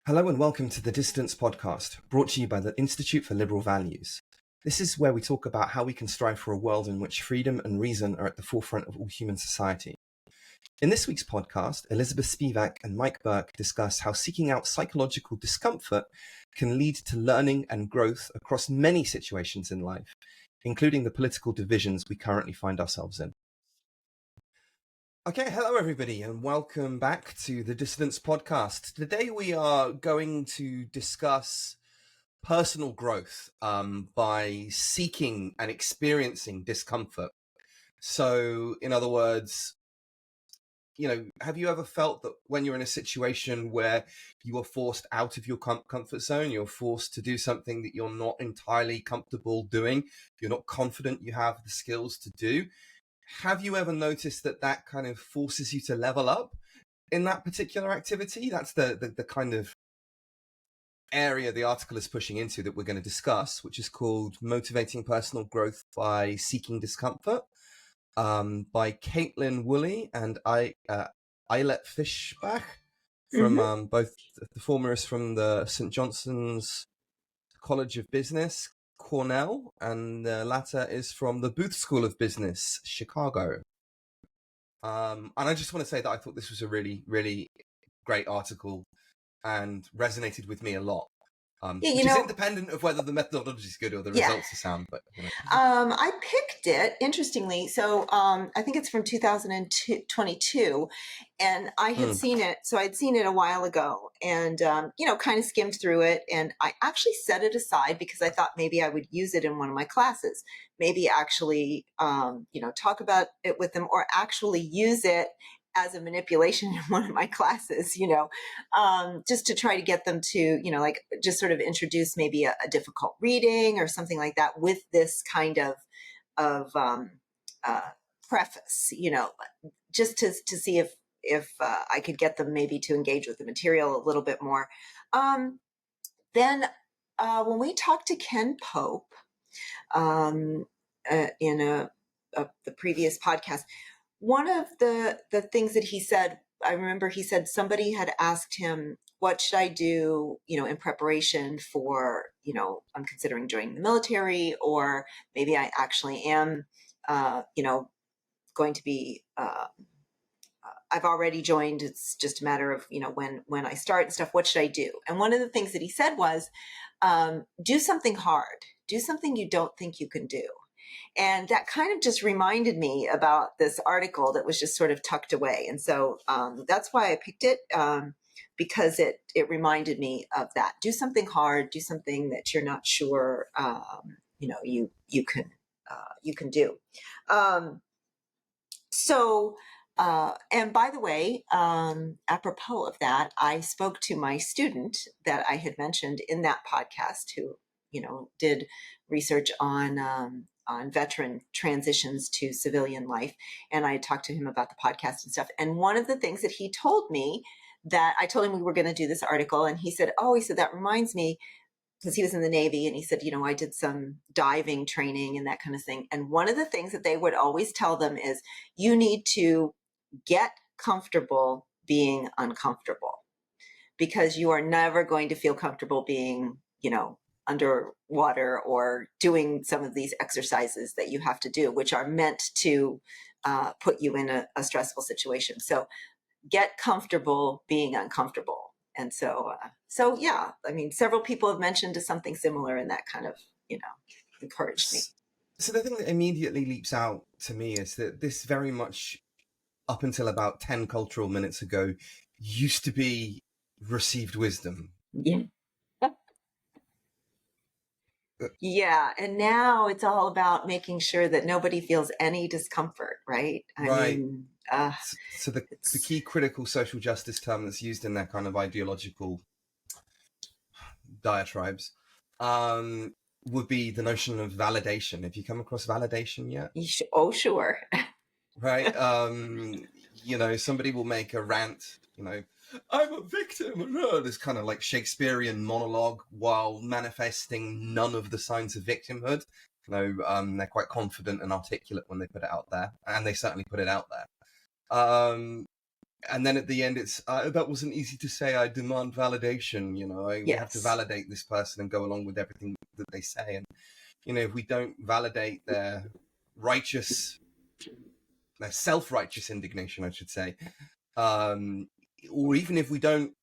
Hello and welcome to the Distance podcast, brought to you by the Institute for Liberal Values. This is where we talk about how we can strive for a world in which freedom and reason are at the forefront of all human society. In this week's podcast, Elizabeth Spivak and Mike Burke discuss how seeking out psychological discomfort can lead to learning and growth across many situations in life, including the political divisions we currently find ourselves in. Okay, hello everybody and welcome back to the Dissidence podcast. Today we are going to discuss personal growth by seeking and experiencing discomfort. So, in other words, have you ever felt that when you're in a situation where you are forced out of your comfort zone, you're forced to do something that you're not entirely comfortable doing, you're not confident you have the skills to do? Have you ever noticed that kind of forces you to level up in that particular activity? That's the kind of area the article is pushing into that we're going to discuss, which is called Motivating Personal Growth by Seeking Discomfort, by Caitlin Woolley and Eilert Fishbach, from both the former is from the St. John's College of Business, Cornell, and the latter is from the Booth School of Business, Chicago. And I just want to say that I thought this was a really, really great article and resonated with me a lot. Which is independent of whether the methodology is good or the results are sound. But I picked it, interestingly. So I think it's from 2022, and I had seen it. So I'd seen it a while ago and, kind of skimmed through it. And I actually set it aside because I thought maybe I would use it in one of my classes, maybe actually, talk about it with them or actually use it as a manipulation in one of my classes, just to try to get them to, just sort of introduce maybe a difficult reading or something like that with this kind of preface, just to see if I could get them maybe to engage with the material a little bit more. Then when we talked to Ken Pope in the previous podcast, one of the things that he said, I remember he said somebody had asked him, what should I do, in preparation for, I'm considering joining the military, or maybe I actually am, going to be, I've already joined. It's just a matter of, when I start and stuff, what should I do? And one of the things that he said was, do something hard, do something you don't think you can do. And that kind of just reminded me about this article that was just sort of tucked away. And so that's why I picked it, because it reminded me of that. Do something hard, do something that you're not sure, you can do. And by the way, apropos of that, I spoke to my student that I had mentioned in that podcast who, did research on veteran transitions to civilian life. And I talked to him about the podcast and stuff. And one of the things that he told me, that I told him we were going to do this article, and he said, that reminds me, because he was in the Navy, and he said, I did some diving training and that kind of thing. And one of the things that they would always tell them is, you need to get comfortable being uncomfortable, because you are never going to feel comfortable being, underwater or doing some of these exercises that you have to do, which are meant to put you in a stressful situation. So get comfortable being uncomfortable. And so yeah, several people have mentioned something similar, and that kind of, encouraged me. So the thing that immediately leaps out to me is that this very much, up until about 10 cultural minutes ago, used to be received wisdom. Yeah. Yeah. And now it's all about making sure that nobody feels any discomfort, right? So the key critical social justice term that's used in that kind of ideological diatribes would be the notion of validation. Have you come across validation yet? Oh, sure. Right. Somebody will make a rant, I'm a victim, this kind of like Shakespearean monologue while manifesting none of the signs of victimhood. They're quite confident and articulate when they put it out there, and they certainly put it out there. and then at the end, it's that wasn't easy to say. I demand validation. We have to Yes. validate this person and go along with everything that they say. And if we don't validate their self-righteous indignation, I should say, or even if we don't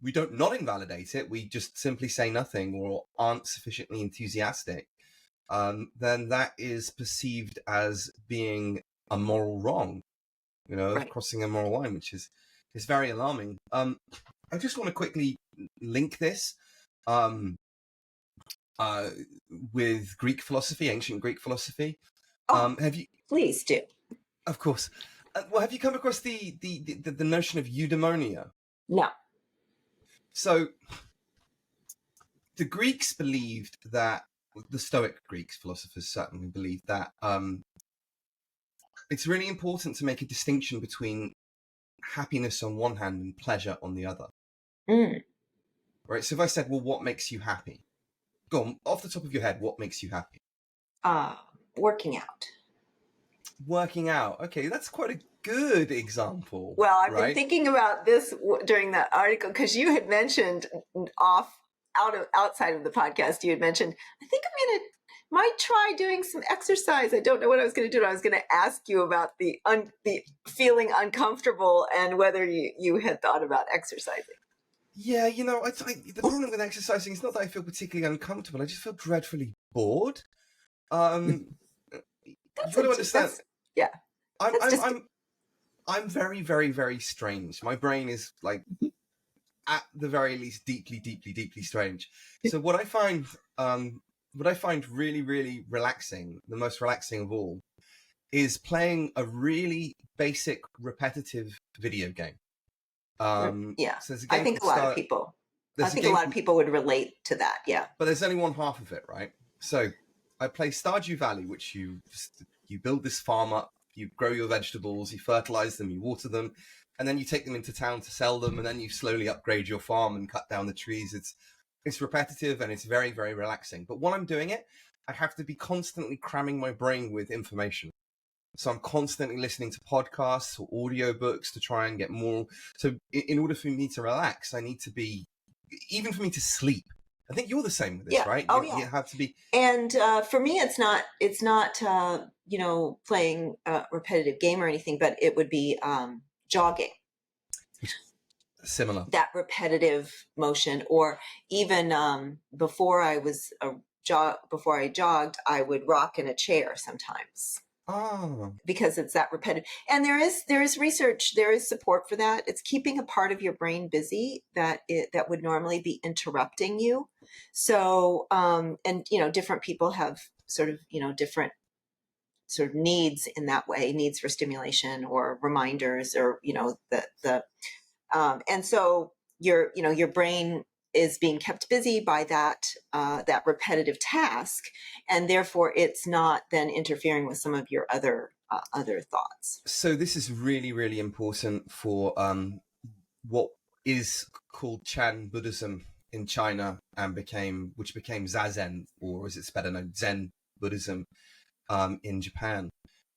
not invalidate it, we just simply say nothing or aren't sufficiently enthusiastic, then that is perceived as being a moral wrong, Right. crossing a moral line, which is very alarming. I just want to quickly link this with Greek philosophy, ancient Greek philosophy. Oh, Have you? please do. Of course. Well, have you come across the notion of eudaimonia? No. So the Greeks believed that, the Stoic Greeks, philosophers certainly believed that it's really important to make a distinction between happiness on one hand and pleasure on the other. Mm. Right? So if I said, well, what makes you happy? Go on, off the top of your head, what makes you happy? Working out. Working out. Okay, that's quite a good example. Well, I've right? been thinking about this during the article, because you had mentioned outside of the podcast, you had mentioned, I think might try doing some exercise. I don't know what I was going to do. I was going to ask you about the feeling uncomfortable and whether you had thought about exercising. Yeah, the problem with exercising is not that I feel particularly uncomfortable. I just feel dreadfully bored. You've got to understand. Yeah. I'm very, very, very strange. My brain is like, at the very least, deeply, deeply, deeply strange. So what I find really, really relaxing, the most relaxing of all, is playing a really basic, repetitive video game. Yeah, so there's a I game think a lot of people. I think a lot of people would relate to that. Yeah, but there's only one half of it, right? So I play Stardew Valley, which you build this farm up, you grow your vegetables, you fertilize them, you water them, and then you take them into town to sell them, and then you slowly upgrade your farm and cut down the trees. It's repetitive and it's very, very relaxing. But while I'm doing it, I have to be constantly cramming my brain with information. So I'm constantly listening to podcasts or audiobooks to try and get more. So in order for me to relax, I need to be, even for me to sleep. I think you're the same with this, right? Oh, You have to be. And for me, it's not playing a repetitive game or anything, but it would be jogging. Similar. That repetitive motion, or even before I jogged, I would rock in a chair sometimes. Oh. Because it's that repetitive. And there is research, there is support for that. It's keeping a part of your brain busy that would normally be interrupting you. So, and different people have sort of, different sort of needs in that way, needs for stimulation or reminders, or, and so your brain is being kept busy by that repetitive task, and therefore it's not then interfering with some of your other thoughts. So this is really, really important for what is called Chan Buddhism in China, and which became Zazen, or as it's better known, Zen Buddhism in Japan.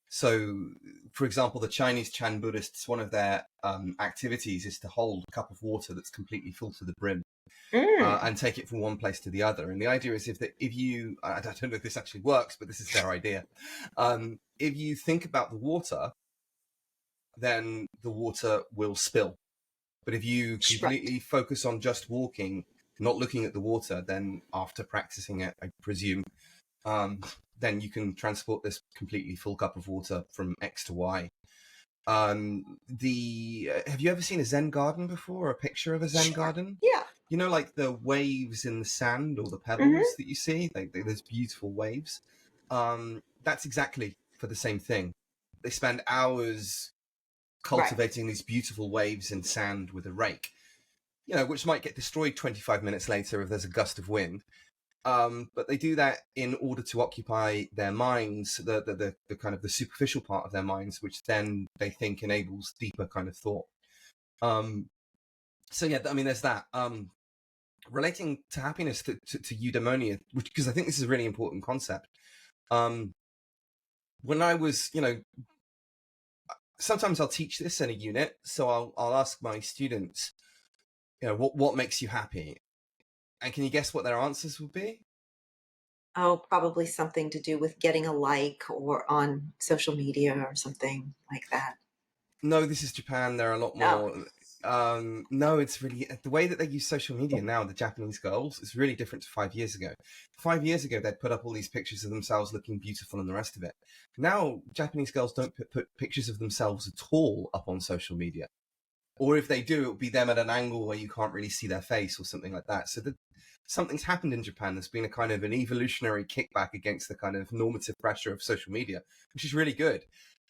So, for example, the Chinese Chan Buddhists, one of their activities is to hold a cup of water that's completely full to the brim. And take it from one place to the other. And the idea is if you, I don't know if this actually works, but this is their idea. If you think about the water, then the water will spill. But if you completely focus on just walking, not looking at the water, then after practicing it, I presume, then you can transport this completely full cup of water from X to Y. Have you ever seen a Zen garden before, or a picture of a Zen garden? Yeah. Like the waves in the sand or the pebbles that you see, those beautiful waves. That's exactly for the same thing. They spend hours cultivating these beautiful waves in sand with a rake, which might get destroyed 25 minutes later if there's a gust of wind. But they do that in order to occupy their minds, the kind of the superficial part of their minds, which then they think enables deeper kind of thought. So yeah, I mean, there's that. Relating to happiness, to eudaimonia, because I think this is a really important concept. When I was, sometimes I'll teach this in a unit, so I'll ask my students, what makes you happy? And can you guess what their answers would be? Oh, probably something to do with getting a like or on social media or something like that. No, this is Japan. There are a lot Oh, more. No, it's really the way that they use social media now. The Japanese girls is really different to 5 years ago. 5 years ago, they'd put up all these pictures of themselves looking beautiful and the rest of it. Now, Japanese girls don't put pictures of themselves at all up on social media. Or if they do, it will be them at an angle where you can't really see their face or something like that. So something's happened in Japan. There's been a kind of an evolutionary kickback against the kind of normative pressure of social media, which is really good.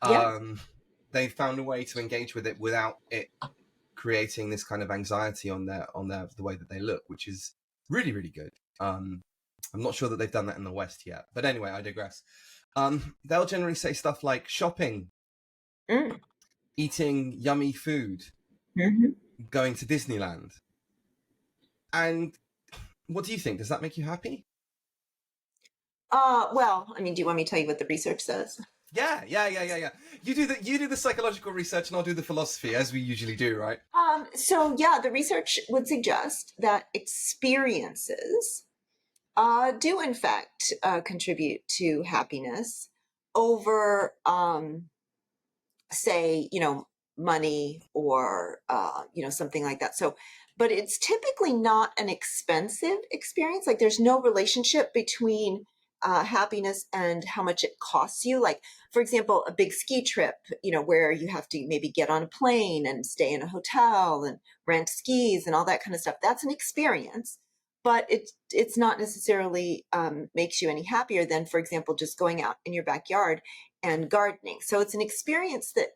yeah. They found a way to engage with it without it creating this kind of anxiety on the way that they look, which is really, really good. I'm not sure that they've done that in the West yet, but anyway, I digress. They'll generally say stuff like shopping, Mm. eating yummy food, Hmm. going to Disneyland. And what do you think? Does that make you happy? Well, I mean, do you want me to tell you what the research says? Yeah. You do the psychological research, and I'll do the philosophy, as we usually do, right? So yeah, the research would suggest that experiences do in fact contribute to happiness over, say, money or, something like that. So, but it's typically not an expensive experience. Like there's no relationship between happiness and how much it costs you. Like, for example, a big ski trip, where you have to maybe get on a plane and stay in a hotel and rent skis and all that kind of stuff. That's an experience, but it's not necessarily makes you any happier than, for example, just going out in your backyard and gardening. So it's an experience that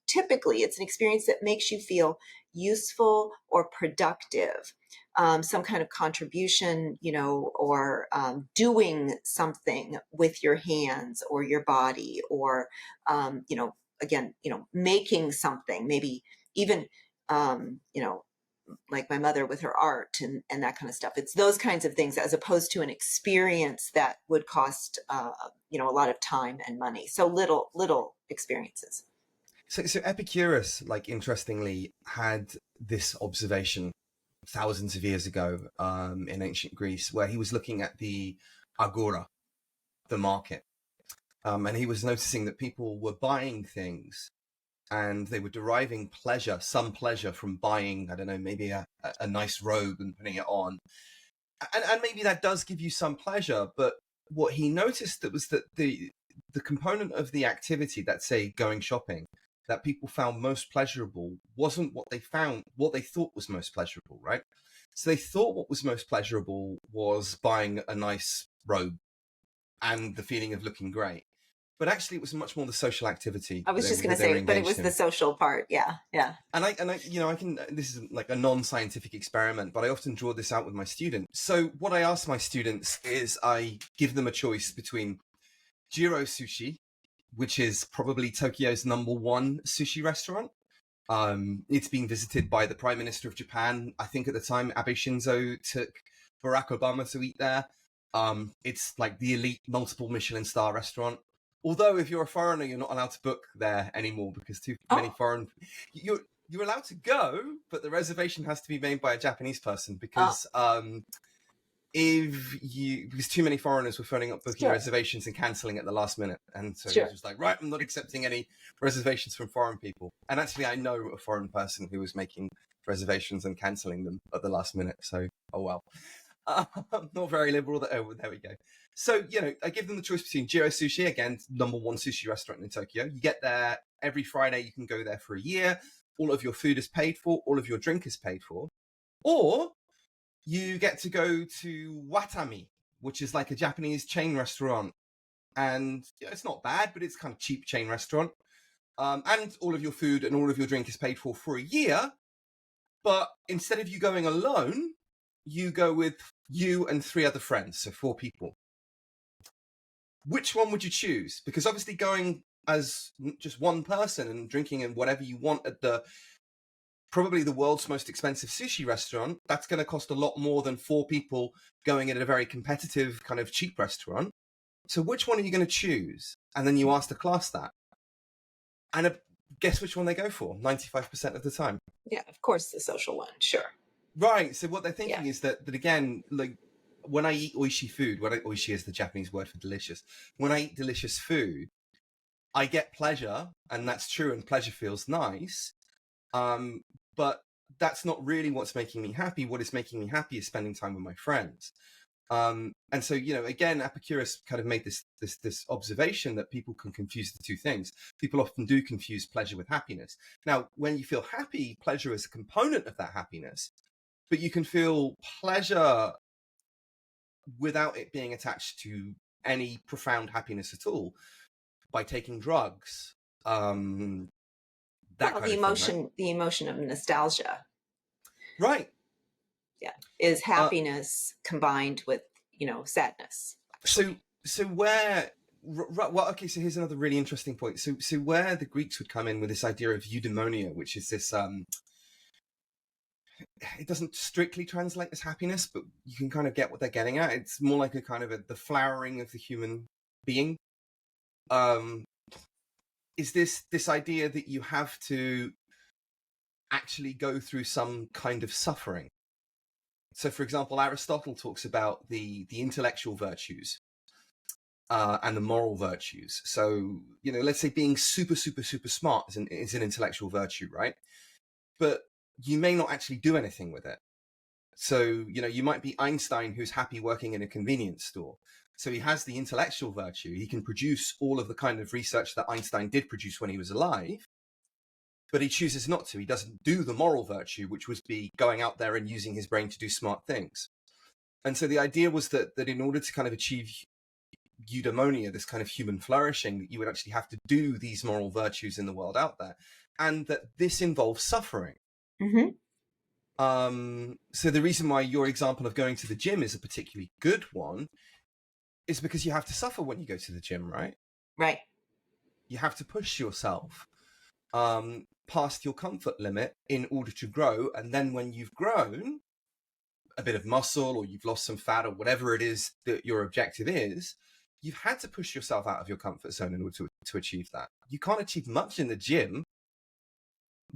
typically it's an experience that makes you feel useful or productive, some kind of contribution, or doing something with your hands or your body, or again, making something, maybe even like my mother with her art and that kind of stuff. It's those kinds of things as opposed to an experience that would cost, a lot of time and money. So little experiences. So Epicurus, like interestingly, had this observation thousands of years ago in ancient Greece, where he was looking at the agora, the market, and he was noticing that people were buying things and they were deriving pleasure, some pleasure from buying, I don't know, maybe a nice robe and putting it on. And maybe that does give you some pleasure, but what he noticed that was that the component of the activity, that say going shopping, that people found most pleasurable wasn't what they thought was most pleasurable, right? So they thought what was most pleasurable was buying a nice robe and the feeling of looking great. But actually, it was much more the social activity I was just going that to they were say, but it was engaged the in. social part. Yeah, yeah. And I can, this is like a non-scientific experiment, but I often draw this out with my students. So what I ask my students is I give them a choice between Jiro Sushi, which is probably Tokyo's #1 sushi restaurant. It's been visited by the Prime Minister of Japan. I think at the time, Abe Shinzo took Barack Obama to eat there. It's like the elite multiple Michelin star restaurant. Although if you're a foreigner, you're not allowed to book there anymore because too many Oh, foreign. You're allowed to go, but the reservation has to be made by a Japanese person oh, because because too many foreigners were phoning up booking sure, reservations and cancelling at the last minute, and so he was sure. just like, right, I'm not accepting any reservations from foreign people. And actually I know a foreign person who was making reservations and cancelling them at the last minute, so oh well. Not very liberal. There we go. So I give them the choice between Jiro Sushi, again #1 sushi restaurant in Tokyo. You get there every Friday. You can go there for a year. All of your food is paid for, all of your drink is paid for. Or you get to go to Watami, which is like a Japanese chain restaurant. And it's not bad, but it's kind of cheap chain restaurant. And all of your food and all of your drink is paid for a year. But instead of you going alone, you go with you and 3 other friends, so 4 people. Which one would you choose? Because obviously going as just one person and drinking and whatever you want at probably the world's most expensive sushi restaurant, that's going to cost a lot more than 4 people going at a very competitive kind of cheap restaurant. So which one are you going to choose? And then you ask the class that. And guess which one they go for 95% of the time? Yeah, of course, the social one. Sure. Right. So what they're thinking Yeah. is that again, like when I eat oishi food, oishi is the Japanese word for delicious. When I eat delicious food, I get pleasure, and that's true, and pleasure feels nice. But that's not really what's making me happy. What is making me happy is spending time with my friends. And so, again, Epicurus kind of made this observation that people can confuse the two things. People often do confuse pleasure with happiness. Now, when you feel happy, pleasure is a component of that happiness, but you can feel pleasure without it being attached to any profound happiness at all by taking drugs. The emotion of nostalgia. Right. Yeah. Is happiness combined with, sadness. Actually. So where, well, okay, so here's another really interesting point. So where the Greeks would come in with this idea of eudaimonia, which is this, it doesn't strictly translate as happiness, but you can kind of get what they're getting at. It's more like a kind of the flowering of the human being. Is this idea that you have to actually go through some kind of suffering. So, for example, Aristotle talks about the intellectual virtues and the moral virtues. So, let's say being super, super, super smart is an intellectual virtue, right? But you may not actually do anything with it. So, you might be Einstein who's happy working in a convenience store. So he has the intellectual virtue. He can produce all of the kind of research that Einstein did produce when he was alive, but he chooses not to. He doesn't do the moral virtue, which would be going out there and using his brain to do smart things. And so the idea was that in order to kind of achieve eudaimonia, this kind of human flourishing, that you would actually have to do these moral virtues in the world out there, and that this involves suffering. Mm-hmm. So the reason why your example of going to the gym is a particularly good one is because you have to suffer when you go to the gym, right? Right. You have to push yourself past your comfort limit in order to grow. And then when you've grown a bit of muscle, or you've lost some fat, or whatever it is that your objective is, you've had to push yourself out of your comfort zone in order to achieve that. You can't achieve much in the gym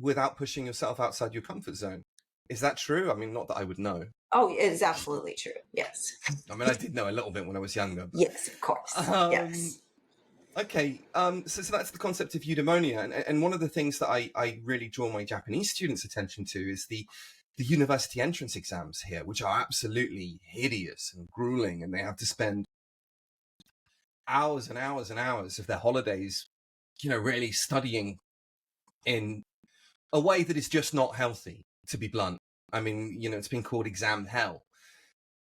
without pushing yourself outside your comfort zone. Is that true? I mean, not that I would know. Oh, it is absolutely true. Yes. I mean, I did know a little bit when I was younger. But, yes, of course. Yes. Okay, so that's the concept of eudaimonia. And one of the things that I really draw my Japanese students' attention to is the university entrance exams here, which are absolutely hideous and grueling. And they have to spend hours and hours and hours of their holidays, really studying in a way that is just not healthy, to be blunt. I mean, it's been called exam hell.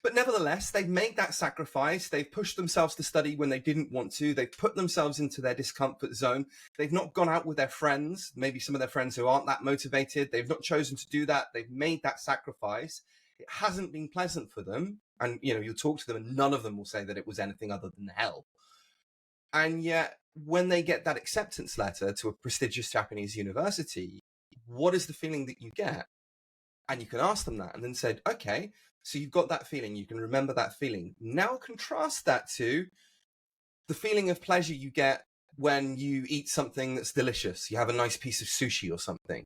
But nevertheless, they've made that sacrifice. They've pushed themselves to study when they didn't want to. They've put themselves into their discomfort zone. They've not gone out with their friends, maybe some of their friends who aren't that motivated. They've not chosen to do that. They've made that sacrifice. It hasn't been pleasant for them. And, you'll talk to them and none of them will say that it was anything other than hell. And yet, when they get that acceptance letter to a prestigious Japanese university, what is the feeling that you get? And you can ask them that and then said, okay, so you've got that feeling, you can remember that feeling. Now contrast that to the feeling of pleasure you get when you eat something that's delicious. You have a nice piece of sushi or something.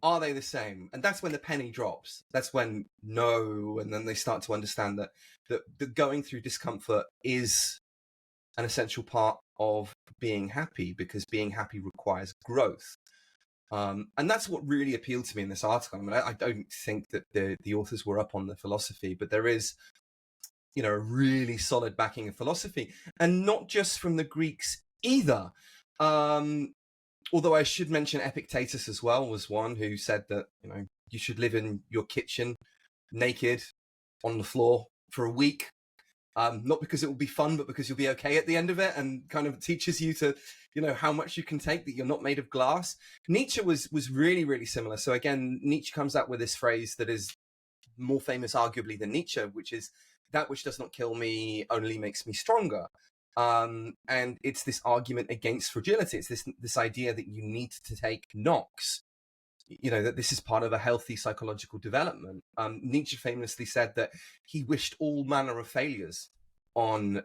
Are they the same? And that's when the penny drops. That's when no, and then they start to understand that going through discomfort is an essential part of being happy, because being happy requires growth. And that's what really appealed to me in this article. I mean, I don't think that the authors were up on the philosophy, but there is, a really solid backing of philosophy, and not just from the Greeks either. Although I should mention Epictetus as well was one who said that, you should live in your kitchen naked on the floor for a week. Not because it will be fun, but because you'll be okay at the end of it, and kind of teaches you to, how much you can take, that you're not made of glass. Nietzsche was really, really similar. So again, Nietzsche comes out with this phrase that is more famous arguably than Nietzsche, which is, that which does not kill me only makes me stronger. And it's this argument against fragility. It's this idea that you need to take knocks, that this is part of a healthy psychological development. Nietzsche famously said that he wished all manner of failures on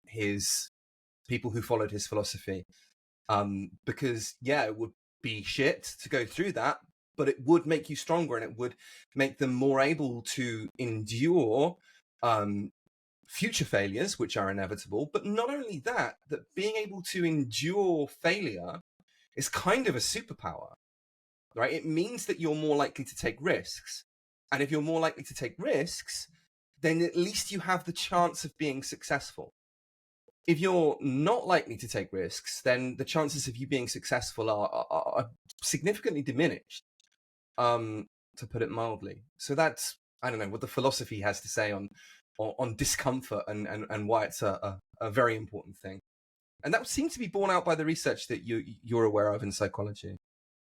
his people who followed his philosophy. Because yeah, it would be shit to go through that, but it would make you stronger, and it would make them more able to endure future failures, which are inevitable. But not only that, that being able to endure failure is kind of a superpower, right? It means that you're more likely to take risks. And if you're more likely to take risks, then at least you have the chance of being successful. If you're not likely to take risks, then the chances of you being successful are significantly diminished, to put it mildly. So that's, I don't know, what the philosophy has to say on discomfort and why it's a very important thing. And that seems to be borne out by the research that you're aware of in psychology.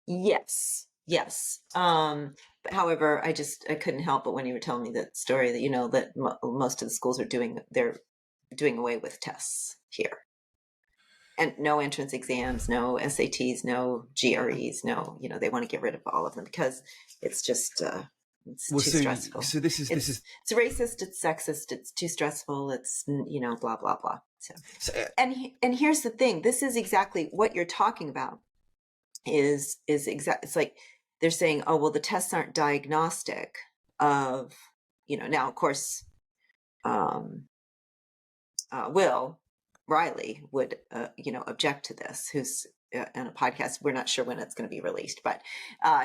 Yes, yes. But however, I couldn't help but when you were telling me that story that, that most of the schools they're doing away with tests here. And no entrance exams, no SATs, no GREs, no, they want to get rid of all of them because it's just, it's too stressful. So this is it's racist, it's sexist, it's too stressful, it's, blah, blah, blah. And here's the thing, this is exactly what you're talking about is it's like they're saying, oh, well, the tests aren't diagnostic of, now, of course, Will Riley would, object to this, who's in a podcast. We're not sure when it's going to be released, but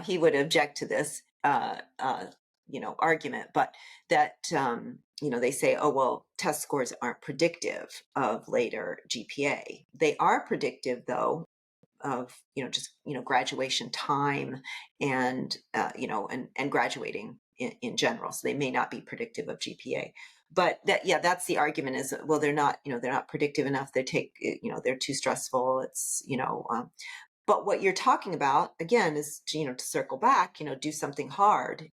he would object to this, argument. But that, they say, oh, well, test scores aren't predictive of later GPA. They are predictive, though, of, just, graduation time and, and graduating in general. So they may not be predictive of GPA. But that's the argument is, well, they're not predictive enough. They take, they're too stressful. It's, but what you're talking about again is, to circle back, do something hard.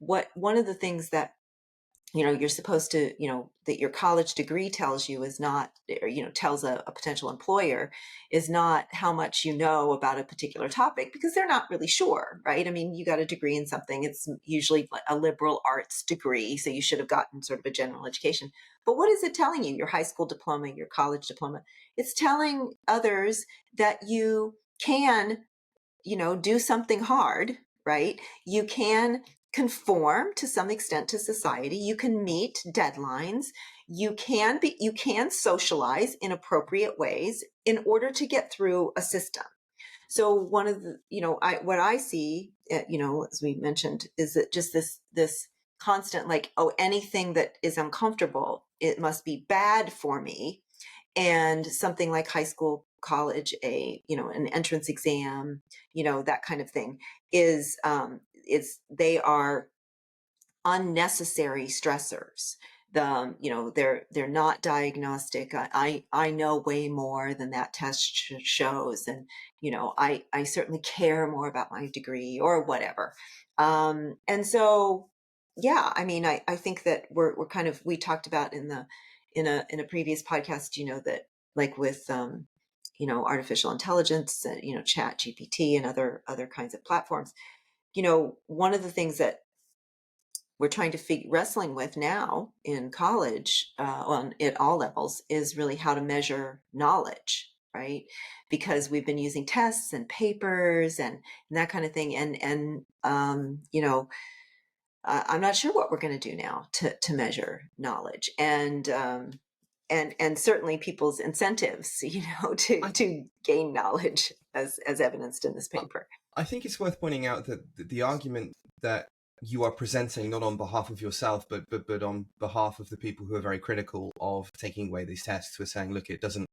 One of the things that, you're supposed to, that your college degree tells you is not, or, tells a potential employer is not how much you know about a particular topic, because they're not really sure, right? I mean, you got a degree in something, it's usually a liberal arts degree, so you should have gotten sort of a general education. But what is it telling you? Your high school diploma, your college diploma, it's telling others that you can, do something hard, right? You can conform to some extent to society. You can meet deadlines. You can socialize in appropriate ways in order to get through a system. So one of the, what I see, as we mentioned, is that just this constant, like, oh, anything that is uncomfortable, it must be bad for me. And something like high school, college, an entrance exam, that kind of thing is they are unnecessary stressors. They're not diagnostic. I know way more than that test shows. And, I certainly care more about my degree or whatever. And so, yeah, I mean, I think that we're kind of, we talked about in a previous podcast, that like with, artificial intelligence, chat GPT and other kinds of platforms, one of the things that we're trying to wrestling with now in college, at all levels, is really how to measure knowledge, right? Because we've been using tests and papers and that kind of thing. And I'm not sure what we're going to do now to measure knowledge. And certainly people's incentives, to gain knowledge as evidenced in this paper. I think it's worth pointing out that the argument that you are presenting, not on behalf of yourself, but on behalf of the people who are very critical of taking away these tests, who are saying, look, it doesn't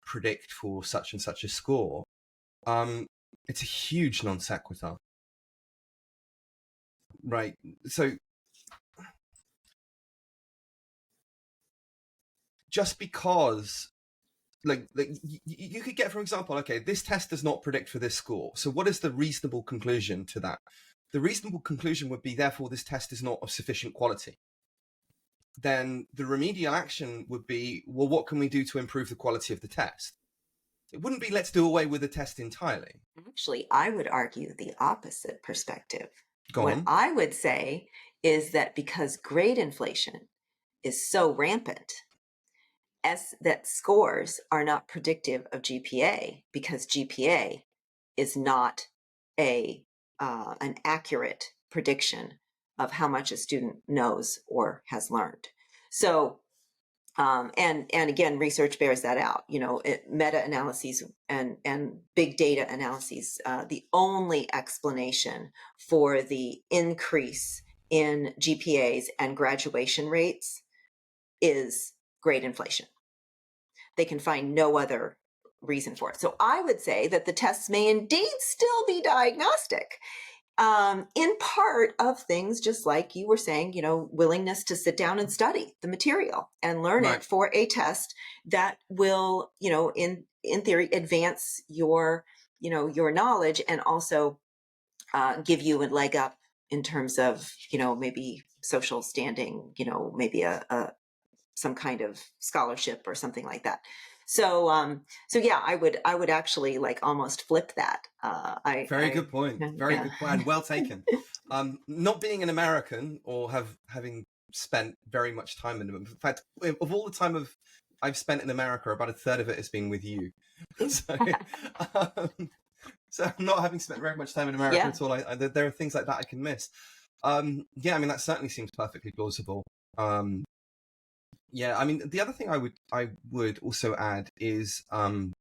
predict for such and such a score. It's a huge non sequitur, right? So just because, like you could get, for example, okay, this test does not predict for this score. So what is the reasonable conclusion to that? The reasonable conclusion would be, therefore, this test is not of sufficient quality. Then the remedial action would be, well, what can we do to improve the quality of the test? It wouldn't be, let's do away with the test entirely. Actually, I would argue the opposite perspective. Go what on. I would say is that because grade inflation is so rampant, that scores are not predictive of GPA, because GPA is not an accurate prediction of how much a student knows or has learned. So, and again, research bears that out. Meta-analyses and big data analyses. The only explanation for the increase in GPAs and graduation rates is grade inflation. They can find no other reason for it. So I would say that the tests may indeed still be diagnostic, in part of things just like you were saying, willingness to sit down and study the material and learn Right. it for a test that will, in theory, advance your knowledge, and also give you a leg up in terms of, maybe social standing, maybe some kind of scholarship or something like that. So yeah, I would actually like almost flip that. Very good point. Very Yeah. good point, and well taken. Not being an American or having spent very much time in them. In fact, of all the time I've spent in America, about a third of it has been with you. So not having spent very much time in America Yeah. at all, there are things like that I can miss. Yeah, I mean that certainly seems perfectly plausible. Yeah, I mean the other thing I would also add is, and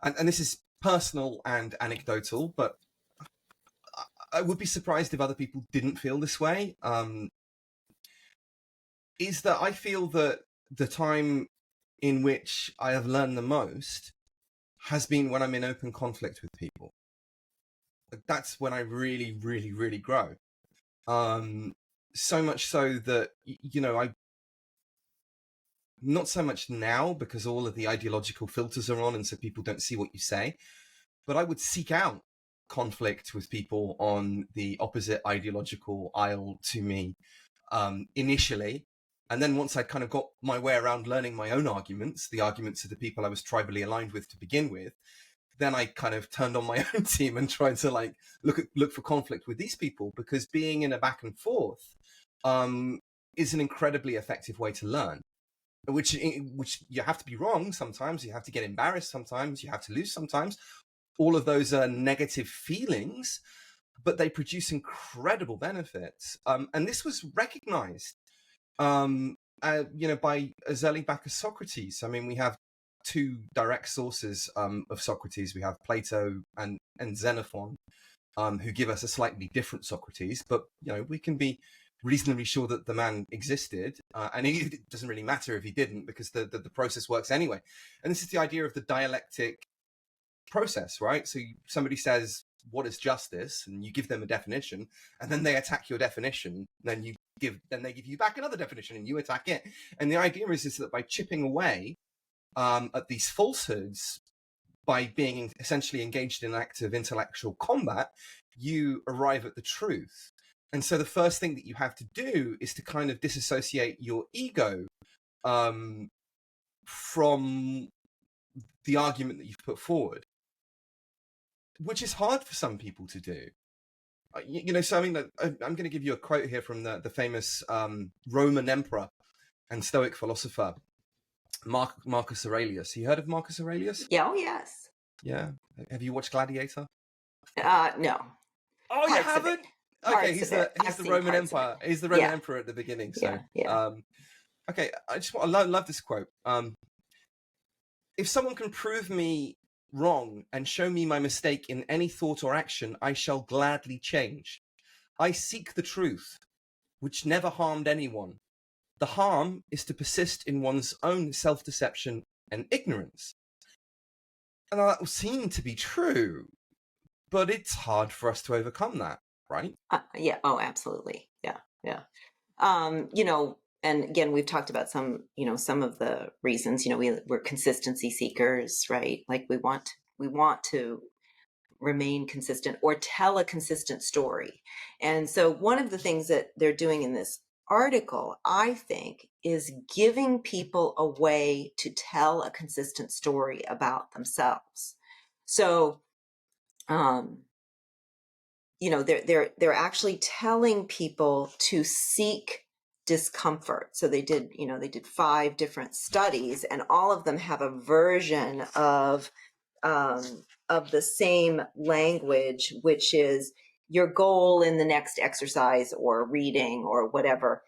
this is personal and anecdotal, but I would be surprised if other people didn't feel this way. Is that I feel that the time in which I have learned the most has been when I'm in open conflict with people. That's when I really, really, really grow. So much so that, I not so much now because all of the ideological filters are on and so people don't see what you say, but I would seek out conflict with people on the opposite ideological aisle to me, initially. And then once I'd kind of got my way around learning my own arguments, the arguments of the people I was tribally aligned with to begin with, then I kind of turned on my own team and tried to like look for conflict with these people, because being in a back and forth is an incredibly effective way to learn. Which you have to be wrong sometimes, you have to get embarrassed sometimes, you have to lose sometimes. All of those are negative feelings, but they produce incredible benefits. And this was recognized, by as early back as Socrates. I mean, we have two direct sources of Socrates. We have Plato and Xenophon, who give us a slightly different Socrates, but we can be reasonably sure that the man existed, and it doesn't really matter if he didn't, because the process works anyway. And this is the idea of the dialectic process, right? So somebody says, what is justice? And you give them a definition, and then they attack your definition. Then they give you back another definition, and you attack it. And the idea is that by chipping away at these falsehoods, by being essentially engaged in an act of intellectual combat, you arrive at the truth. And so the first thing that you have to do is to kind of disassociate your ego from the argument that you've put forward, which is hard for some people to do. So I mean, I'm going to give you a quote here from the famous Roman emperor and Stoic philosopher, Marcus Aurelius. You heard of Marcus Aurelius? Yeah. Oh, yes. Yeah. Have you watched Gladiator? No. Oh, you haven't? Okay, he's the Roman Empire. He's the Roman emperor at the beginning. So, okay, I love this quote. If someone can prove me wrong and show me my mistake in any thought or action, I shall gladly change. I seek the truth, which never harmed anyone. The harm is to persist in one's own self-deception and ignorance. And that will seem to be true, but it's hard for us to overcome that, right? Yeah. Oh, absolutely. Yeah. Yeah. And again, we've talked about some of the reasons. We're consistency seekers, right? Like we want to remain consistent or tell a consistent story. And so one of the things that they're doing in this article, I think, is giving people a way to tell a consistent story about themselves. So, they're actually telling people to seek discomfort. So they did, they did 5 different studies, and all of them have a version of the same language, which is your goal in the next exercise or reading or whatever,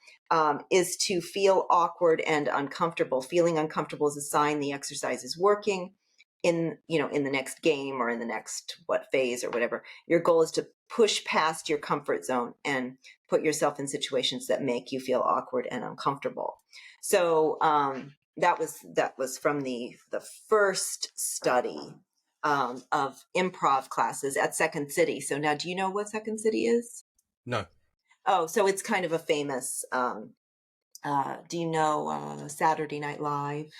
is to feel awkward and uncomfortable. Feeling uncomfortable is a sign the exercise is working. In the next game or in the next phase or whatever, your goal is to push past your comfort zone and put yourself in situations that make you feel awkward and uncomfortable. So that was from the first study of improv classes at Second City. So now, do you know what Second City is? No. Oh, so it's kind of a famous. Do you know Saturday Night Live?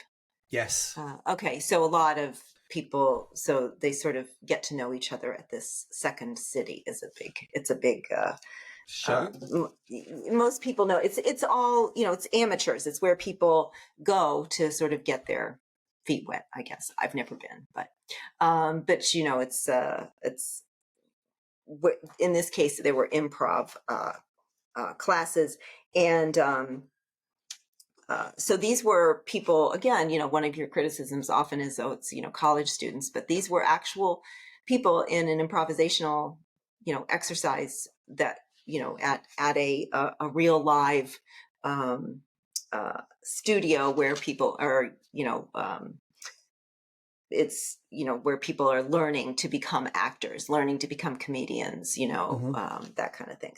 Yes. Okay, so a lot of people, so they sort of get to know each other at this Second City. It's a big show. Most people know it's all, it's amateurs. It's where people go to sort of get their feet wet, I guess. I've never been, but it's in this case there were improv classes, and so these were people, again, one of your criticisms often is, oh, it's, college students, but these were actual people in an improvisational, exercise that, at a real live studio where people are, it's, where people are learning to become actors, learning to become comedians, that kind of thing.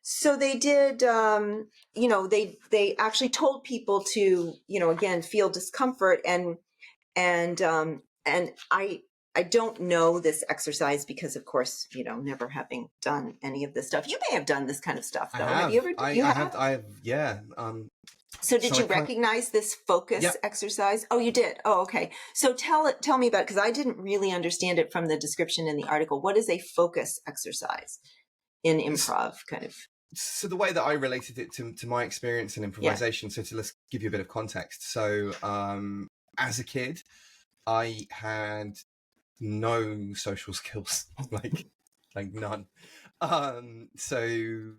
So they did, they actually told people to, again, feel discomfort, and I don't know this exercise because, of course, never having done any of this stuff. You may have done this kind of stuff, though. Have you ever? I have, yeah. So did you recognize this focus exercise? Oh, you did. Oh, okay. So tell me about it, because I didn't really understand it from the description in the article. What is a focus exercise in improv, kind of? So the way that I related it to my experience in improvisation, so let's give you a bit of context. So as a kid, I had no social skills, like none. So,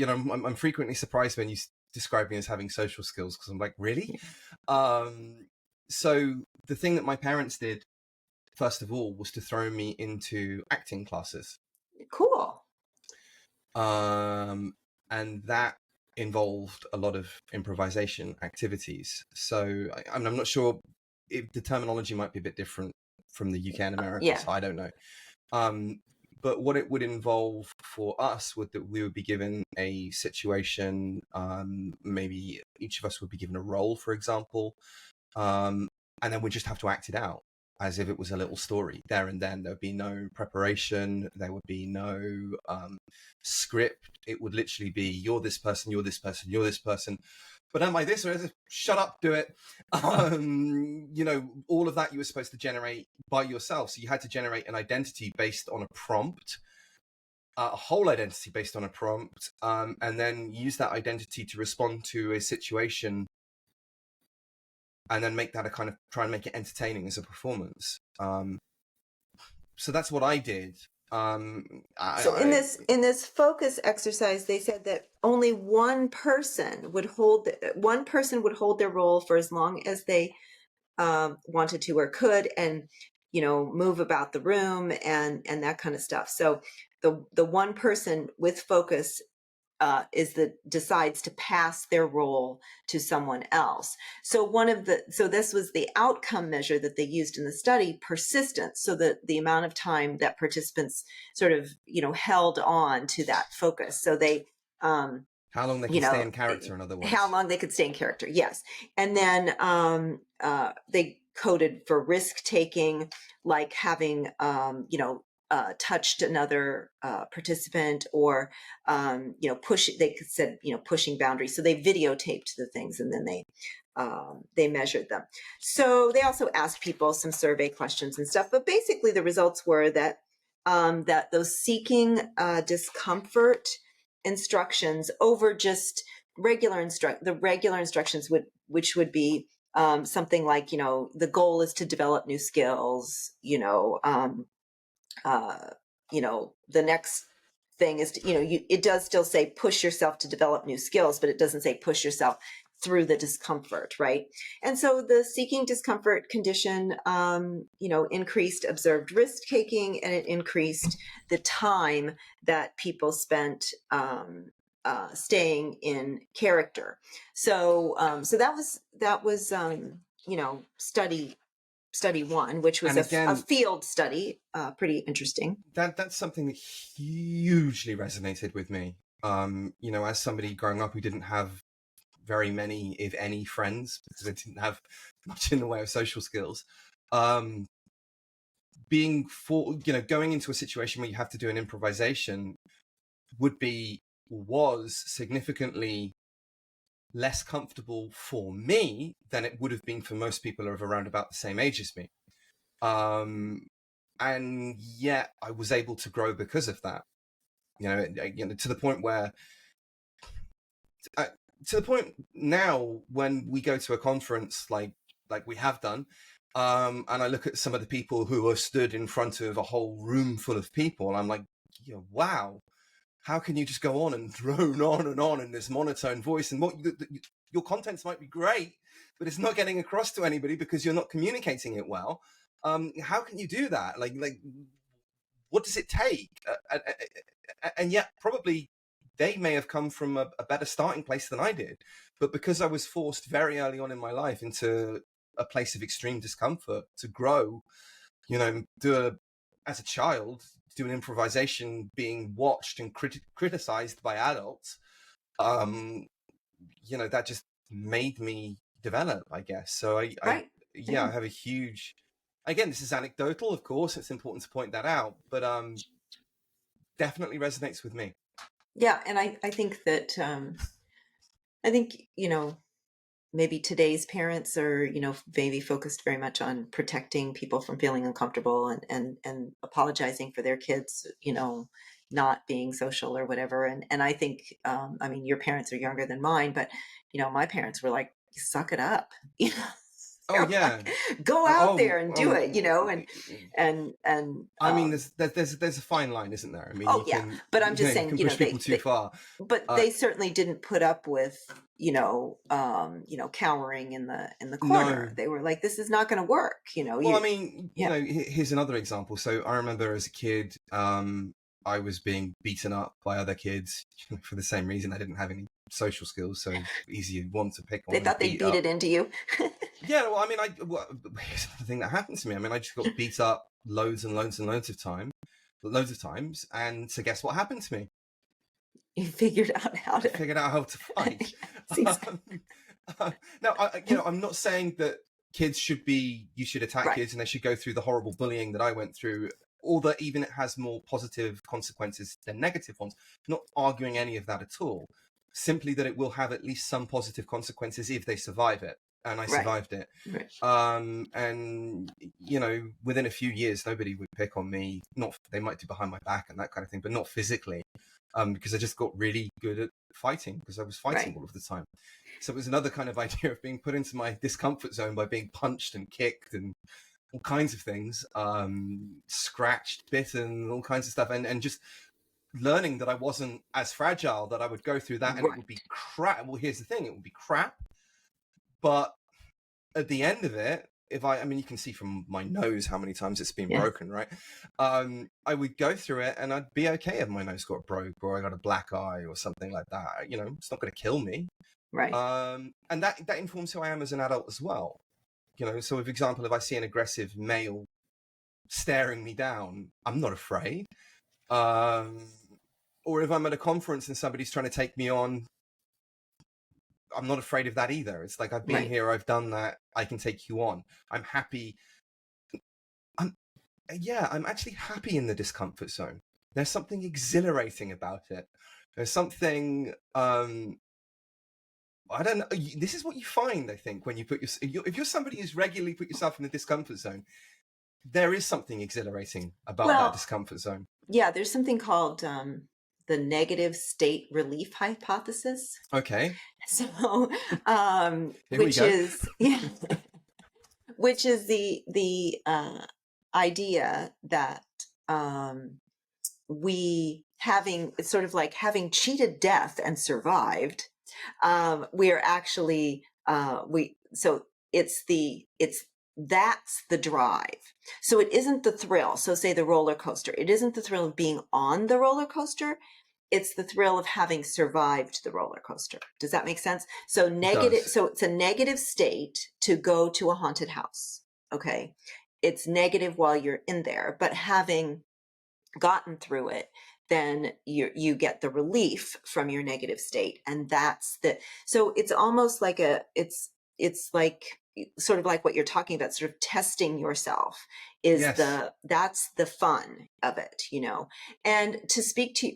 I'm frequently surprised when you describe me as having social skills, because I'm like, really? So the thing that my parents did, first of all, was to throw me into acting classes. Cool. And that involved a lot of improvisation activities. So I'm not sure if the terminology might be a bit different from the UK and America, so I don't know. But what it would involve for us would that we would be given a situation, maybe each of us would be given a role, for example, and then we just have to act it out as if it was a little story there and then. There would be no preparation. There would be no script. It would literally be, you're this person, you're this person, you're this person. But am I this or is it? Shut up, do it. All of that you were supposed to generate by yourself. So you had to generate an identity based on a prompt, a whole identity based on a prompt, and then use that identity to respond to a situation, and then make that a kind of, try and make it entertaining as a performance. So that's what I did. In this focus exercise, they said that only one person would hold their role for as long as they wanted to or could, and move about the room and that kind of stuff. So the one person with focus decides to pass their role to someone else. So this was the outcome measure that they used in the study, persistence. So the amount of time that participants sort of, held on to that focus. So they, how long they could stay in character, in other words. How long they could stay in character, yes. And then they coded for risk taking, like having, touched another participant, or they said pushing boundaries. So they videotaped the things, and then they measured them. So they also asked people some survey questions and stuff, but basically the results were that that those seeking discomfort instructions over just regular instructions which would be something like, the goal is to develop new skills, the next thing is, it does still say push yourself to develop new skills, but it doesn't say push yourself through the discomfort, right? And so the seeking discomfort condition, increased observed risk taking, and it increased the time that people spent staying in character. So that was study one, which was And a again, field study, pretty interesting. that's something that hugely resonated with me. As somebody growing up who didn't have very many, if any, friends, because I didn't have much in the way of social skills. Going into a situation where you have to do an improvisation was significantly less comfortable for me than it would have been for most people of around about the same age as me. And yet I was able to grow because of that, to the point where, to the point now when we go to a conference like we have done, and I look at some of the people who are stood in front of a whole room full of people, and I'm like, wow, how can you just go on and drone on and on in this monotone voice? And your contents might be great, but it's not getting across to anybody because you're not communicating it well. How can you do that? Like, what does it take? And yet, probably they may have come from a better starting place than I did. But because I was forced very early on in my life into a place of extreme discomfort to grow, as a child, do an improvisation being watched and criticized by adults, that just made me develop, I guess. So I have a huge, again, this is anecdotal, of course, it's important to point that out, but definitely resonates with me. Yeah. And I think that, maybe today's parents are, maybe focused very much on protecting people from feeling uncomfortable and apologizing for their kids, not being social or whatever. And I think, your parents are younger than mine, but, my parents were like, suck it up, Oh yeah, like, go out there and do it, and I mean, there's a fine line, isn't there? I mean, but I'm just saying, you can push people too far. But they certainly didn't put up with, cowering in the corner. No. They were like, this is not going to work, Well, I mean, here's another example. So I remember as a kid, I was being beaten up by other kids for the same reason. I didn't have any social skills, so easy one to pick on. They thought they'd beat it into you. Yeah, well, I mean, here's the thing that happened to me. I mean, I just got beat up loads and loads and loads of times, and so guess what happened to me? You figured out how to fight. Now, I'm not saying that you should attack kids and they should go through the horrible bullying that I went through, or that even it has more positive consequences than negative ones. Not arguing any of that at all. Simply that it will have at least some positive consequences if they survive it. And I survived it. Right. And, within a few years, nobody would pick on me. They might do behind my back and that kind of thing, but not physically. Because I just got really good at fighting because I was fighting all of the time. So it was another kind of idea of being put into my discomfort zone by being punched and kicked and all kinds of things, scratched, bitten, all kinds of stuff. And just learning that I wasn't as fragile, that I would go through that and it would be crap. Well, here's the thing, it would be crap. But at the end of it, you can see from my nose how many times it's been broken, right? I would go through it and I'd be okay if my nose got broke or I got a black eye or something like that. It's not going to kill me. Right. And that informs who I am as an adult as well. So for example, if I see an aggressive male staring me down, I'm not afraid. Or if I'm at a conference and somebody's trying to take me on, I'm not afraid of that either. It's like, I've been here, I've done that, I can take you on. I'm happy. I'm actually happy in the discomfort zone. There's something exhilarating about it. There's something, I don't know. This is what you find, I think, when you if you're somebody who's regularly put yourself in the discomfort zone, there is something exhilarating about that discomfort zone. Yeah, there's something called the negative state relief hypothesis. Okay. So, which is the idea that we it's sort of like having cheated death and survived. We are actually, so that's the drive. So it isn't the thrill. So say the roller coaster, it isn't the thrill of being on the roller coaster. It's the thrill of having survived the roller coaster. Does that make sense? So It negative, does. so it's a negative state to go to a haunted house. Okay. It's negative while you're in there, but having gotten through it, then you get the relief from your negative state. And so it's almost like it's like sort of like what you're talking about, sort of testing yourself Yes. that's the fun of it, And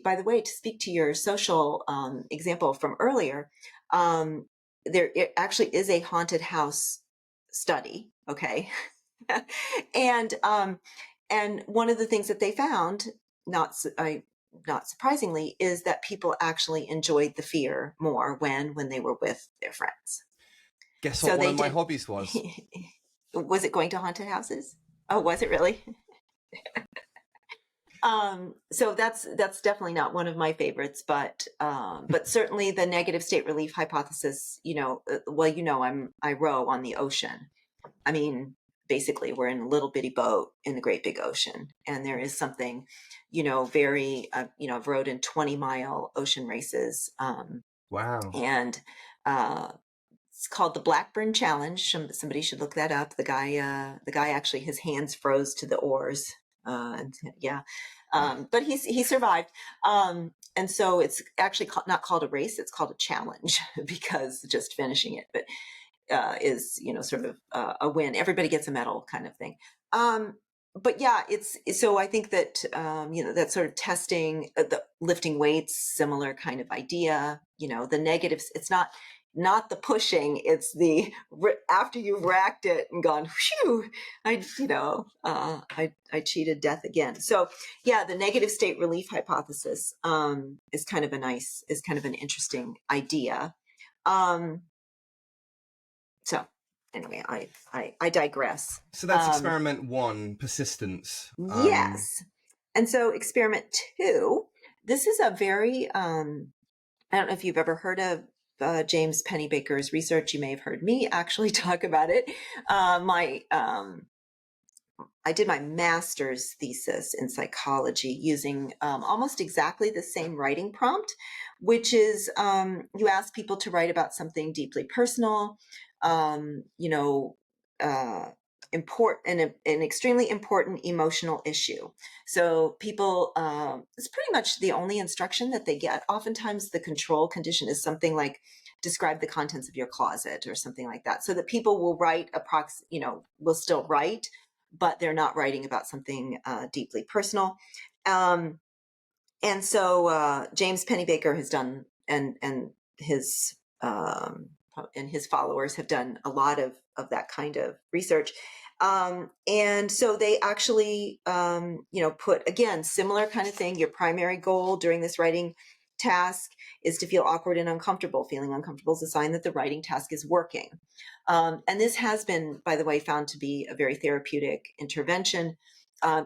by the way, to speak to your social example from earlier, there it actually is a haunted house study. Okay. and one of the things that they found, not surprisingly, is that people actually enjoyed the fear more when they were with their friends. Guess what So one they of my did. hobbies was? Was it going to haunted houses? Oh, was it really? So that's definitely not one of my favorites, but certainly the negative state relief hypothesis. Well, I row on the ocean. I mean, basically, we're in a little bitty boat in the great big ocean, and there is something, very, I've rowed in 20-mile ocean races, Wow. and uh, it's called the Blackburn Challenge. Somebody should look that up. The guy actually, his hands froze to the oars. And yeah, but he survived. And so it's actually not called a race; it's called a challenge because just finishing it. But is sort of a win. Everybody gets a medal, kind of thing. But yeah, it's so I think that that sort of testing, the lifting weights, similar kind of idea. The negatives. It's not the pushing. It's the after you've racked it and gone, whew, I cheated death again. So yeah, the negative state relief hypothesis is kind of an interesting idea. Um, so anyway, I digress. So that's experiment one, persistence. Yes. And so experiment two, this is a very, I don't know if you've ever heard of James Pennybaker's research. You may have heard me actually talk about it. I did my master's thesis in psychology using almost exactly the same writing prompt, which is you ask people to write about something deeply personal, um, you know, uh, an extremely important emotional issue. So people, it's pretty much the only instruction that they get. Oftentimes, the control condition is something like describe the contents of your closet or something like that, so that people will write will still write, but they're not writing about something deeply personal. Um, and so James Pennybaker has done, and his and his followers have done a lot of that kind of research. And so they actually, put, again, similar kind of thing. Your primary goal during this writing task is to feel awkward and uncomfortable. Feeling uncomfortable is a sign that the writing task is working. And this has been, by the way, found to be a very therapeutic intervention.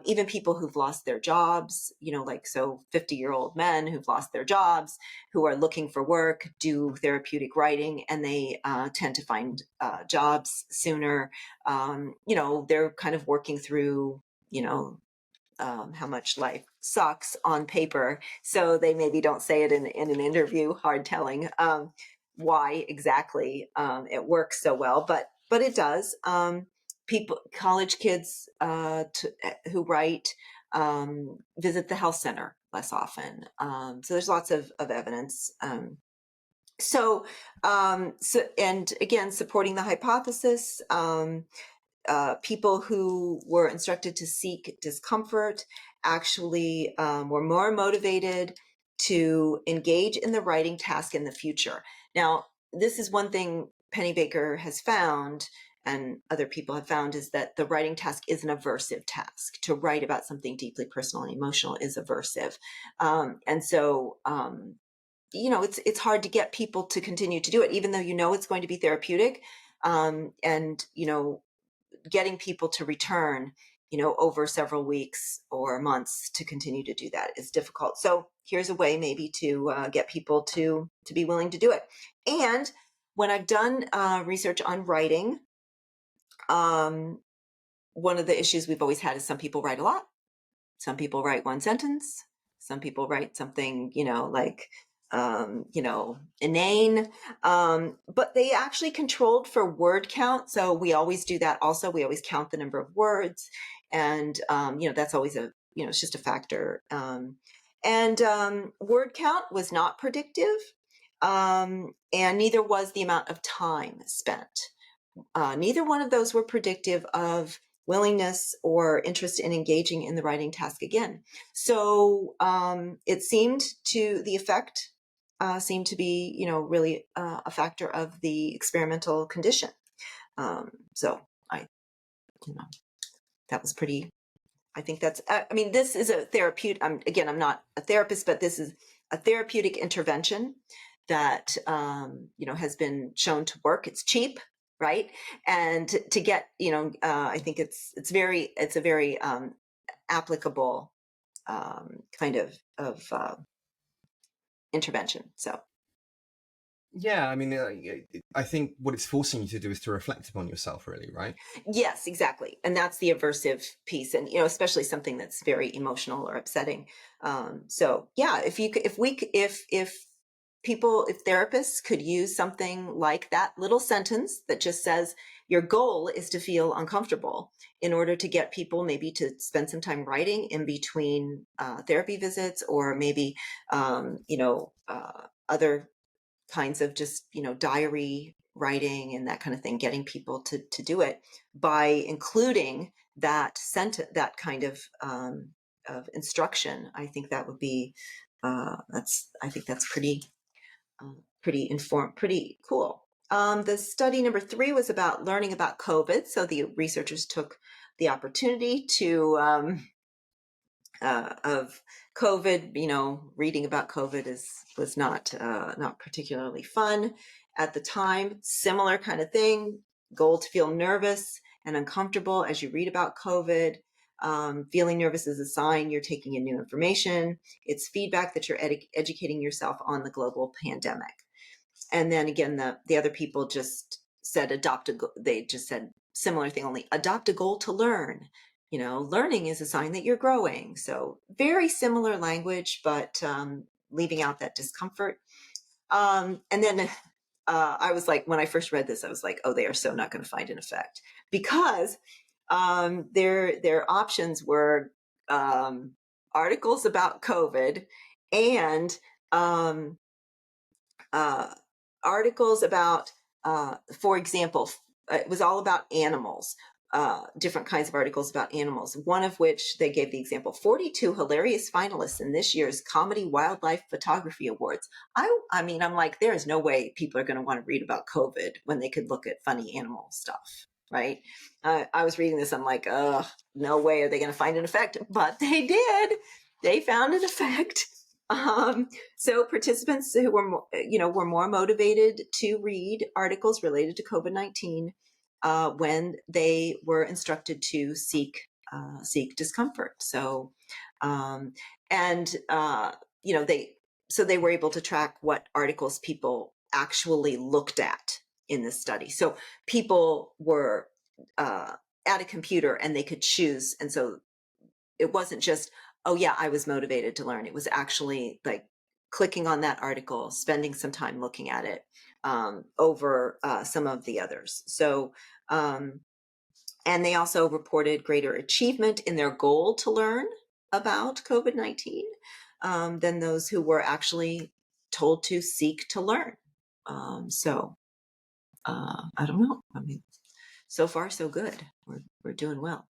Even people who've lost their jobs, 50-year-old men who've lost their jobs, who are looking for work, do therapeutic writing, and they tend to find jobs sooner. They're kind of working through, how much life sucks on paper. So they maybe don't say it in an interview, hard telling why exactly it works so well, but it does. College kids who write visit the health center less often. So there's lots of evidence. And again, supporting the hypothesis, people who were instructed to seek discomfort actually were more motivated to engage in the writing task in the future. Now, this is one thing Pennybaker has found, and other people have found, is that the writing task is an aversive task. To write about something deeply personal and emotional is aversive. And so, it's hard to get people to continue to do it, even though it's going to be therapeutic. And getting people to return over several weeks or months to continue to do that is difficult. So here's a way maybe to get people to be willing to do it. And when I've done research on writing, one of the issues we've always had is some people write a lot. Some people write one sentence. Some people write something, like, inane. But they actually controlled for word count. So we always do that also. We always count the number of words. And, that's always it's just a factor. And word count was not predictive. And neither was the amount of time spent. Neither one of those were predictive of willingness or interest in engaging in the writing task again. So it seemed to the effect seemed to be, really a factor of the experimental condition. So that was pretty. I think that's. This is a therapeutic. I'm not a therapist, but this is a therapeutic intervention that has been shown to work. It's cheap, right? And to get, I think it's a very applicable kind of intervention. So Yeah, I think what it's forcing you to do is to reflect upon yourself, really, right? yes, exactly, and that's the aversive piece, and especially something that's very emotional or upsetting. So yeah, if therapists could use something like that little sentence that just says your goal is to feel uncomfortable in order to get people maybe to spend some time writing in between therapy visits, or maybe other kinds of just diary writing and that kind of thing, getting people to do it by including that that kind of instruction. I think that would be I think that's pretty pretty cool. The study number 3 was about learning about COVID. So the researchers took the opportunity to of COVID. Reading about COVID was not particularly fun at the time. Similar kind of thing. Goal to feel nervous and uncomfortable as you read about COVID. Feeling nervous is a sign you're taking in new information. It's feedback that you're educating yourself on the global pandemic. And then again, the other people just said they just said similar thing, only adopt a goal to learn. Learning is a sign that you're growing. So very similar language, but leaving out that discomfort. And then I was like, when I first read this, I was like, oh, they are so not going to find an effect, because their options were articles about COVID and articles about, for example, it was all about animals, different kinds of articles about animals, one of which they gave the example, 42 hilarious finalists in this year's Comedy Wildlife Photography Awards. I'm like, there is no way people are going to want to read about COVID when they could look at funny animal stuff, right? I was reading this, I'm like, no way are they going to find an effect, but they did. They found an effect. So participants who were more motivated to read articles related to COVID-19 when they were instructed to seek discomfort. So, they were able to track what articles people actually looked at in this study. So people were at a computer and they could choose, and so it wasn't just, oh yeah, I was motivated to learn. It was actually like clicking on that article, spending some time looking at it over some of the others. So, and they also reported greater achievement in their goal to learn about COVID-19 than those who were actually told to seek to learn. I don't know. So far so good. We're doing well.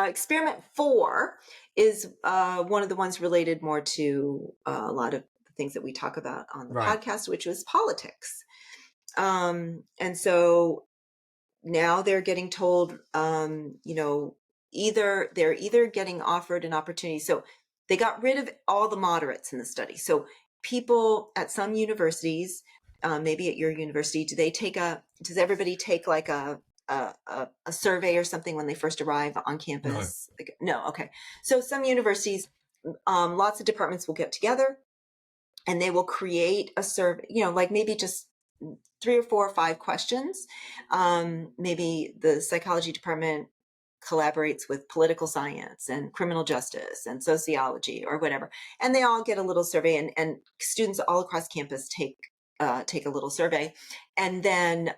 Experiment 4 is one of the ones related more to a lot of the things that we talk about on the podcast, which was politics. And so now they're getting told, either they're getting offered an opportunity. So they got rid of all the moderates in the study. So people at some universities, maybe at your university, does everybody take like a a survey or something when they first arrive on No. campus? No. Okay. So some universities, lots of departments will get together and they will create a survey, like maybe just 3 or 4 or 5 questions. Maybe the psychology department collaborates with political science and criminal justice and sociology or whatever, and they all get a little survey, and students all across campus take a little survey, and then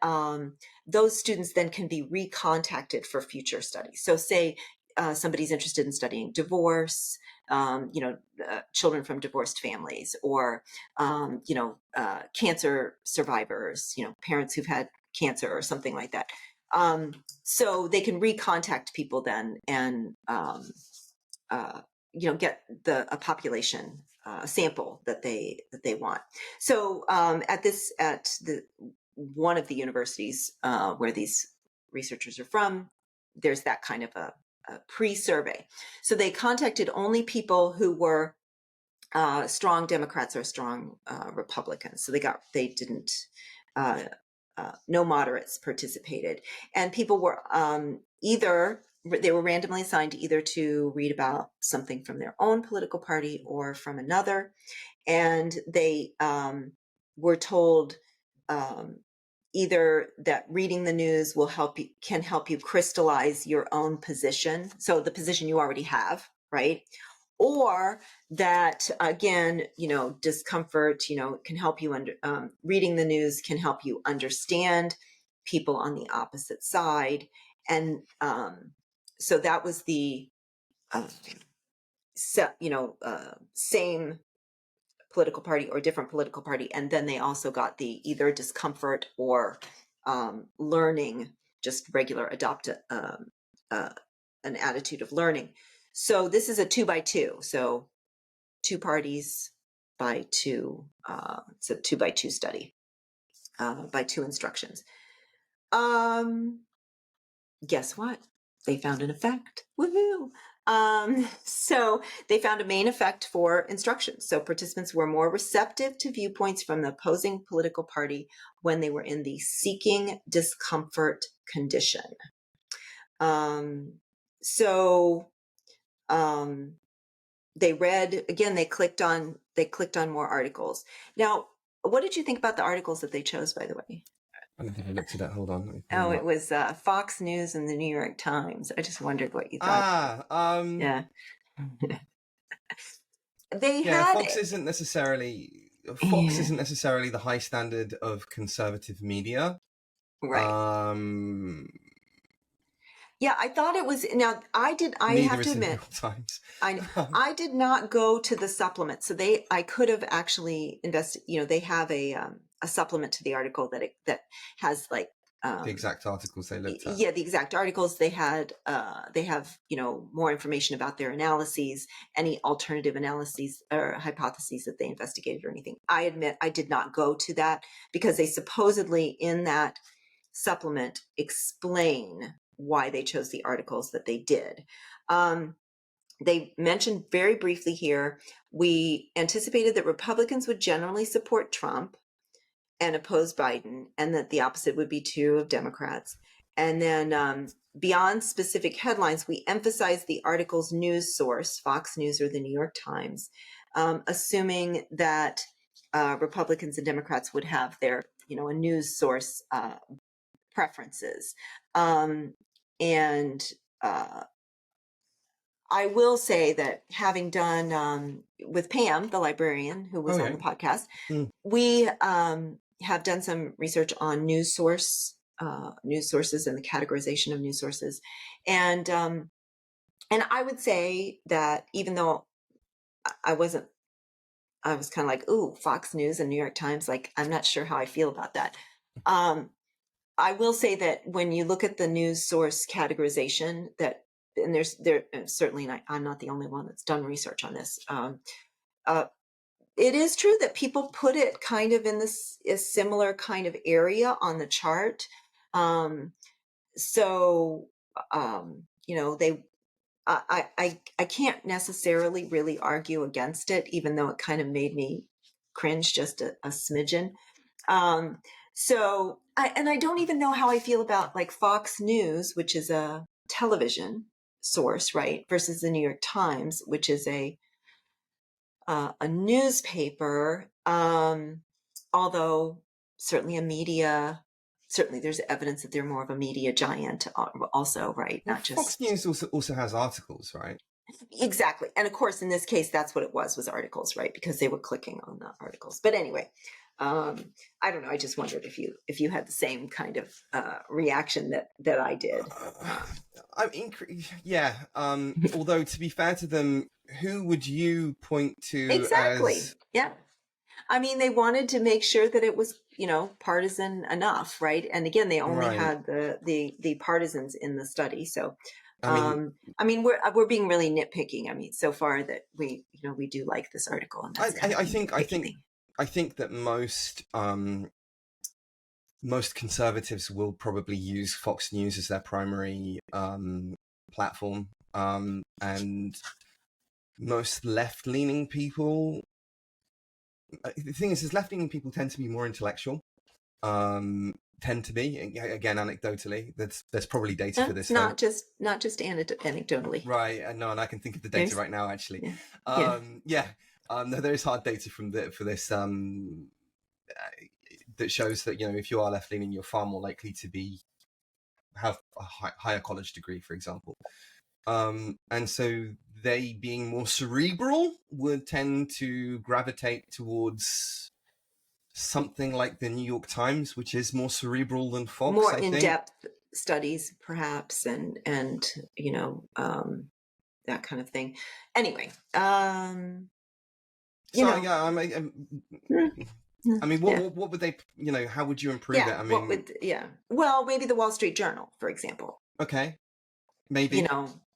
those students then can be recontacted for future studies. So say somebody's interested in studying divorce, children from divorced families, or cancer survivors, parents who've had cancer or something like that. So they can recontact people then and get a population sample that they want. So at the one of the universities where these researchers are from, there's that kind of a pre-survey. So they contacted only people who were strong Democrats or strong Republicans. So they didn't. No moderates participated, and people were they were randomly assigned either to read about something from their own political party or from another, and they were told either that reading the news can help you crystallize your own position, so the position you already have, right? Or that again, discomfort, can help you reading the news can help you understand people on the opposite side. And so that was the same political party or different political party. And then they also got the either discomfort or learning, just regular an attitude of learning. So this is a 2x2. So 2 parties by 2. It's a 2x2 study by 2 instructions. Guess what? They found an effect. Woohoo! So they found a main effect for instruction. So participants were more receptive to viewpoints from the opposing political party when they were in the seeking discomfort condition. They read again. They clicked on more articles. Now, what did you think about the articles that they chose? By the way, I don't think I looked at that. Hold on. Oh, it was Fox News and the New York Times. I just wondered what you thought. Yeah. They had Fox isn't necessarily the high standard of conservative media. right. Yeah, I thought it was. Now, I have to admit, Times. I did not go to the supplement. So I could have actually invested. They have a supplement to the article that has like the exact articles they looked at. Yeah, the exact articles they had. They have more information about their analyses, any alternative analyses or hypotheses that they investigated or anything. I admit I did not go to that because they supposedly in that supplement explain why they chose the articles that they did. They mentioned very briefly here, we anticipated that Republicans would generally support Trump and oppose Biden, and that the opposite would be true of Democrats. And then beyond specific headlines, we emphasized the article's news source, Fox News or the New York Times, assuming that Republicans and Democrats would have their, a news source preferences. I will say that having done with Pam, the librarian who was on the podcast, we have done some research on news sources and the categorization of news sources, and I would say that even though I was kind of like, ooh, Fox News and New York Times, like I'm not sure how I feel about that. I will say that when you look at the news source categorization, that and there certainly not, I'm not the only one that's done research on this. It is true that people put it kind of in this a similar kind of area on the chart. They I can't necessarily really argue against it, even though it kind of made me cringe just a smidgen. So I don't even know how I feel about like Fox News, which is a television source, right, versus the New York Times, which is a newspaper. Although certainly certainly there's evidence that they're more of a media giant, also, right? Well, Not Fox just News also has articles, right? exactly. And of course, in this case, that's what it was articles, right? Because they were clicking on the articles. But anyway, I don't know. I just wondered if you had the same kind of reaction that I did. I mean, yeah. Although to be fair to them, who would you point to Exactly. as Yeah. I mean, they wanted to make sure that it was, partisan enough, right? And again, they only right? had the partisans in the study. So, I mean, I mean, we're being really nitpicking. I mean, so far that we do like this article, and that's kind of I the think nitpicky thing. I think that most conservatives will probably use Fox News as their primary platform, and most left-leaning people. The thing is left-leaning people tend to be more intellectual. Tend to be, again, anecdotally. There's probably data for this, It's though. not just anecdotally. Right, no, and I can think of the data There's right now, actually. yeah yeah Yeah, no, there is hard data for this that shows that if you are left leaning, you're far more likely to have a higher college degree, for example. And so they, being more cerebral, would tend to gravitate towards something like the New York Times, which is more cerebral than Fox, more I in think. depth studies, perhaps, and that kind of thing. Anyway, So yeah, I mean, yeah. what would they, how would you improve it? Yeah, I what mean, would well, maybe the Wall Street Journal, for example. okay, maybe.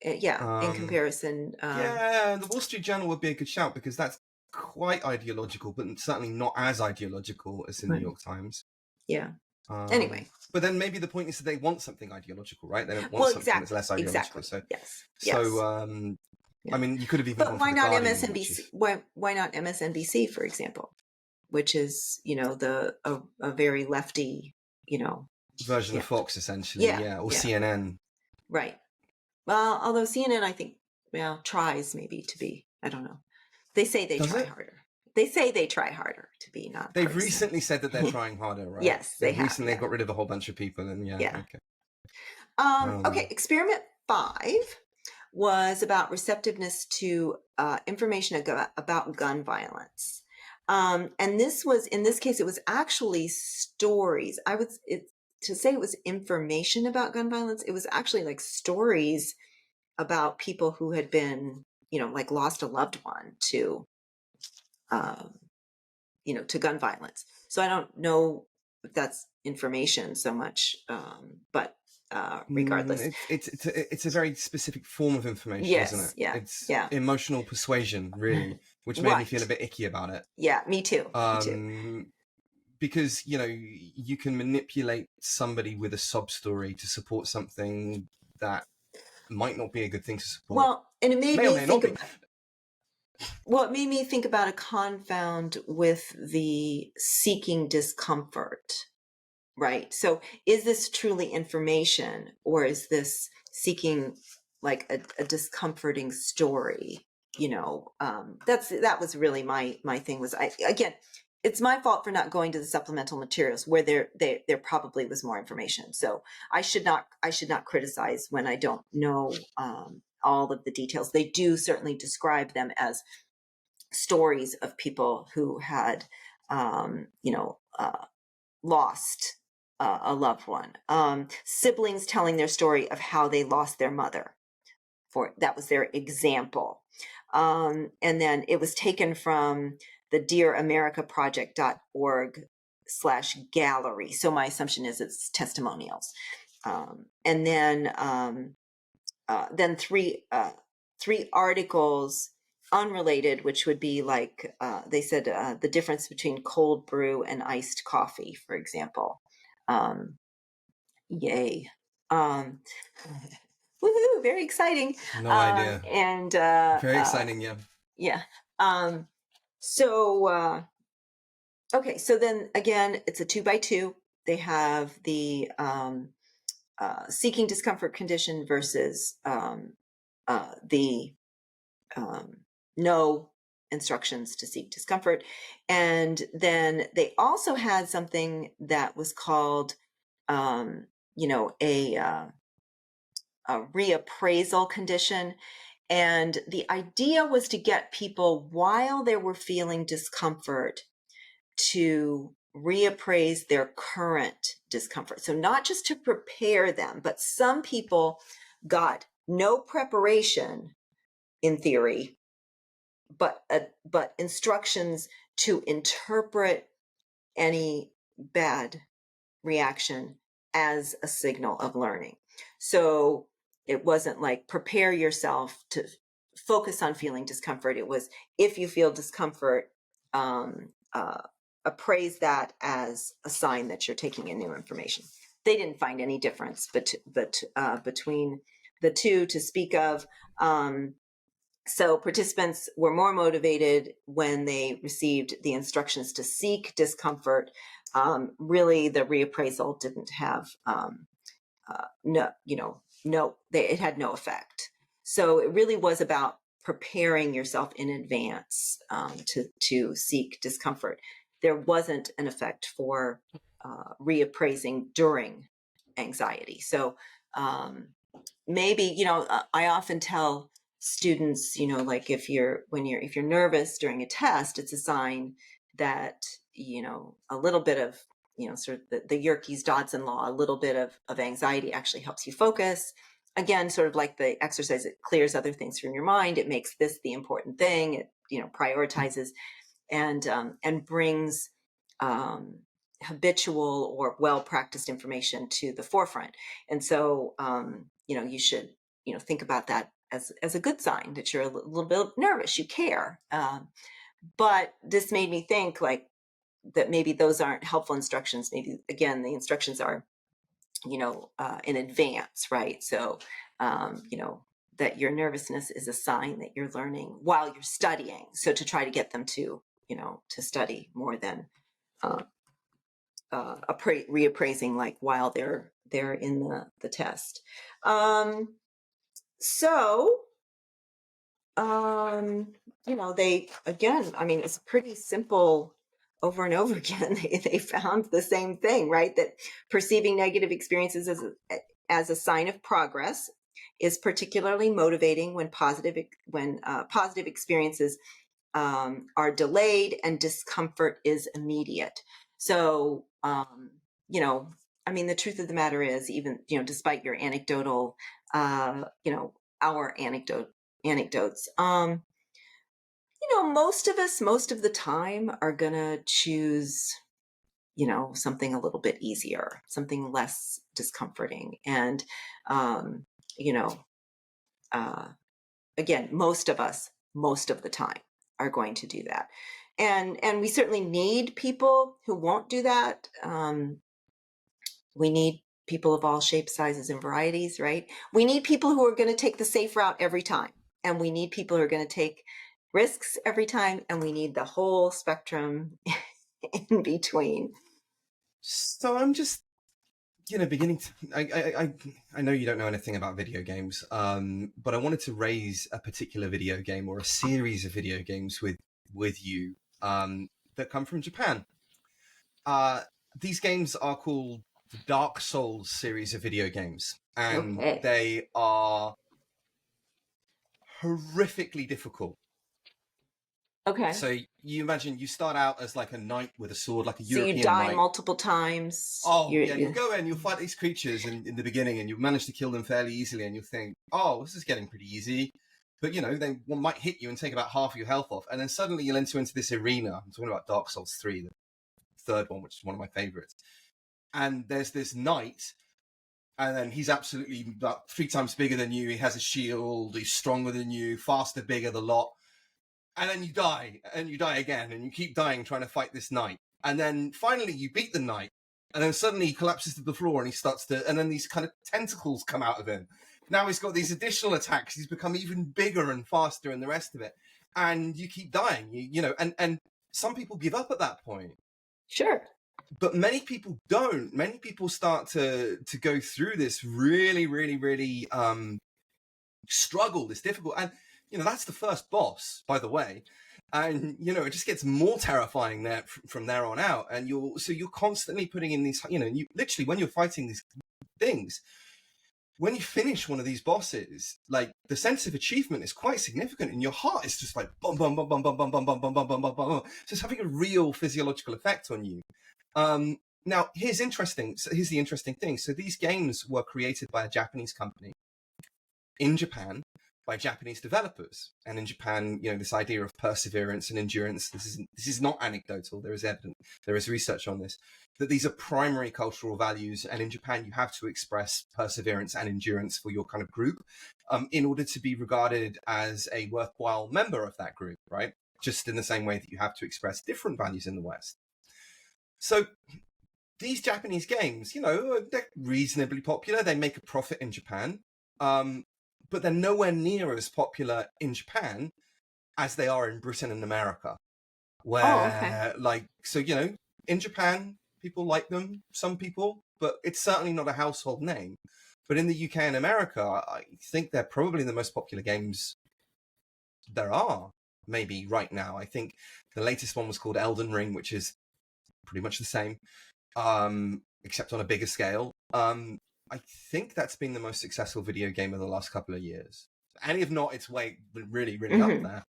Yeah, in comparison, Yeah, the Wall Street Journal would be a good shout because that's quite ideological, but certainly not as ideological as the New right, York Times. yeah. Anyway, But then maybe the point is that they want something ideological, right? They don't want well, something that's less ideological. exactly. So, Yes, so yes. I Yeah. mean, you could have even But gone for why the not Guardian, which MSNBC? is Why not MSNBC, for example, which is, a very lefty, version of yeah. Fox, essentially, Yeah, yeah, or yeah, CNN. right. Well, although CNN, I think, tries maybe to be, I don't know. They say they Does try it? harder. They say they try harder to be They've nonpartisan. recently said that they're trying harder, right? Yes, they They've have. recently Yeah. got rid of a whole bunch of people, and yeah, Yeah. okay. Okay. Experiment 5 was about receptiveness to information about gun violence. And in this case, it was actually stories. To say it was information about gun violence, it was actually like stories about people who had been, like lost a loved one um, to gun violence. So I don't know if that's information so much, but regardless. It's a very specific form of information, isn't Yes, it? yeah, It's yeah. emotional persuasion, really, which made me feel a Right. bit icky about it. Yeah, me too. Me too. Because you can manipulate somebody with a sob story to support something that might not be a good thing to support. Well, and it made May or me may not think be. it made me think about a confound with the seeking discomfort, right? So is this truly information, or is this seeking like a discomforting story? That was really my thing. Was again, it's my fault for not going to the supplemental materials where there probably was more information. So I should not criticize when I don't know all of the details. They do certainly describe them as stories of people who had lost a loved one. Siblings telling their story of how they lost their mother. That was their example. And then it was taken from the dearamericaproject.org/gallery. So my assumption is it's testimonials. And then three articles unrelated, which would be like they said the difference between cold brew and iced coffee, for example. Yay. Um, Woohoo, very exciting. No idea. And Very exciting, yeah. yeah. So okay, so then again, it's a 2x2. they have the seeking discomfort condition versus the um, no instructions to seek discomfort. And then they also had something that was called, um, you know, a reappraisal condition. And the idea was to get people, while they were feeling discomfort, to reappraise their current discomfort. So, not just to prepare them, but some people got no preparation in theory, but instructions to interpret any bad reaction as a signal of learning. So it wasn't like prepare yourself to focus on feeling discomfort. It was, if you feel discomfort, um, uh, appraise that as a sign that you're taking in new information. They didn't find any difference between the two to speak of. So participants were more motivated when they received the instructions to seek discomfort. Really, the reappraisal didn't have it had no effect. So it really was about preparing yourself in advance to seek discomfort. There wasn't an effect for reappraising during anxiety. So maybe, I often tell students, like if you're nervous during a test, it's a sign that, a little bit of, sort of the Yerkes Dodson law, a little bit of anxiety actually helps you focus. Again, sort of like the exercise, it clears other things from your mind. It makes this the important thing. It, prioritizes and brings habitual or well-practiced information to the forefront. And so, you should, think about that as a good sign that you're a little bit nervous, you care. But this made me think like that maybe those aren't helpful instructions. Maybe again, the instructions are, in advance, right? So, that your nervousness is a sign that you're learning while you're studying. So to try to get them to, to study more than reappraising like while they're in the test. So they, again, I mean, it's pretty simple over and over again. They found the same thing, right? That perceiving negative experiences as a sign of progress is particularly motivating when positive experiences are delayed and discomfort is immediate. So, I mean, the truth of the matter is, even, despite your anecdotal, our anecdotes, most of us, most of the time, are going to choose, something a little bit easier, something less discomforting. And, you know, again, most of us, most of the time, are going to do that. And we certainly need people who won't do that. We need people of all shapes, sizes, and varieties, right? We need people who are going to take the safe route every time. And we need people who are going to take risks every time. And we need the whole spectrum in between. So I'm just, beginning to. I know you don't know anything about video games, but I wanted to raise a particular video game or a series of video games with you that come from Japan. These games are called the Dark Souls series of video games, and Okay. they are horrifically difficult. Okay. So you imagine you start out as like a knight with a sword, like a So European you die knight. multiple times. Oh, yeah, you'll go in, you'll fight these creatures in the beginning, and you'll manage to kill them fairly easily, and you'll think, oh, this is getting pretty easy. But, they might hit you and take about half of your health off, and then suddenly you'll enter into this arena. I'm talking about Dark Souls 3, the third one, which is one of my favorites. And there's this knight, and then he's absolutely about 3 times bigger than you. He has a shield, he's stronger than you, faster, bigger, the lot. And then you die, and you die again, and you keep dying trying to fight this knight. And then finally you beat the knight, and then suddenly he collapses to the floor and he starts to, and then these kind of tentacles come out of him. Now he's got these additional attacks. He's become even bigger and faster and the rest of it. And you keep dying, and some people give up at that point. Sure. But many people don't. Many people start to go through this really struggle, this difficult, and that's the first boss, by the way, and it just gets more terrifying there from there on out. And you're constantly putting in these, you literally, when you're fighting these things, when you finish one of these bosses, like, the sense of achievement is quite significant, and your heart is just like bum bum bum bum bum bum bum bum bum bum bum bum bum. So it's having a real physiological effect on you. Now, here's the interesting thing. So these games were created by a Japanese company in Japan by Japanese developers. And in Japan, this idea of perseverance and endurance, this is not anecdotal. There is evidence, there is research on this, that these are primary cultural values. And in Japan, you have to express perseverance and endurance for your kind of group, in order to be regarded as a worthwhile member of that group, right? Just in the same way that you have to express different values in the West. So these Japanese games, they're reasonably popular. They make a profit in Japan. But they're nowhere near as popular in Japan as they are in Britain and America, where, in Japan, people like them, some people, but it's certainly not a household name. But in the UK and America, I think they're probably the most popular games there are, maybe right now. I think the latest one was called Elden Ring, which is pretty much the same, except on a bigger scale. I think that's been the most successful video game of the last couple of years. And if not, it's really up there.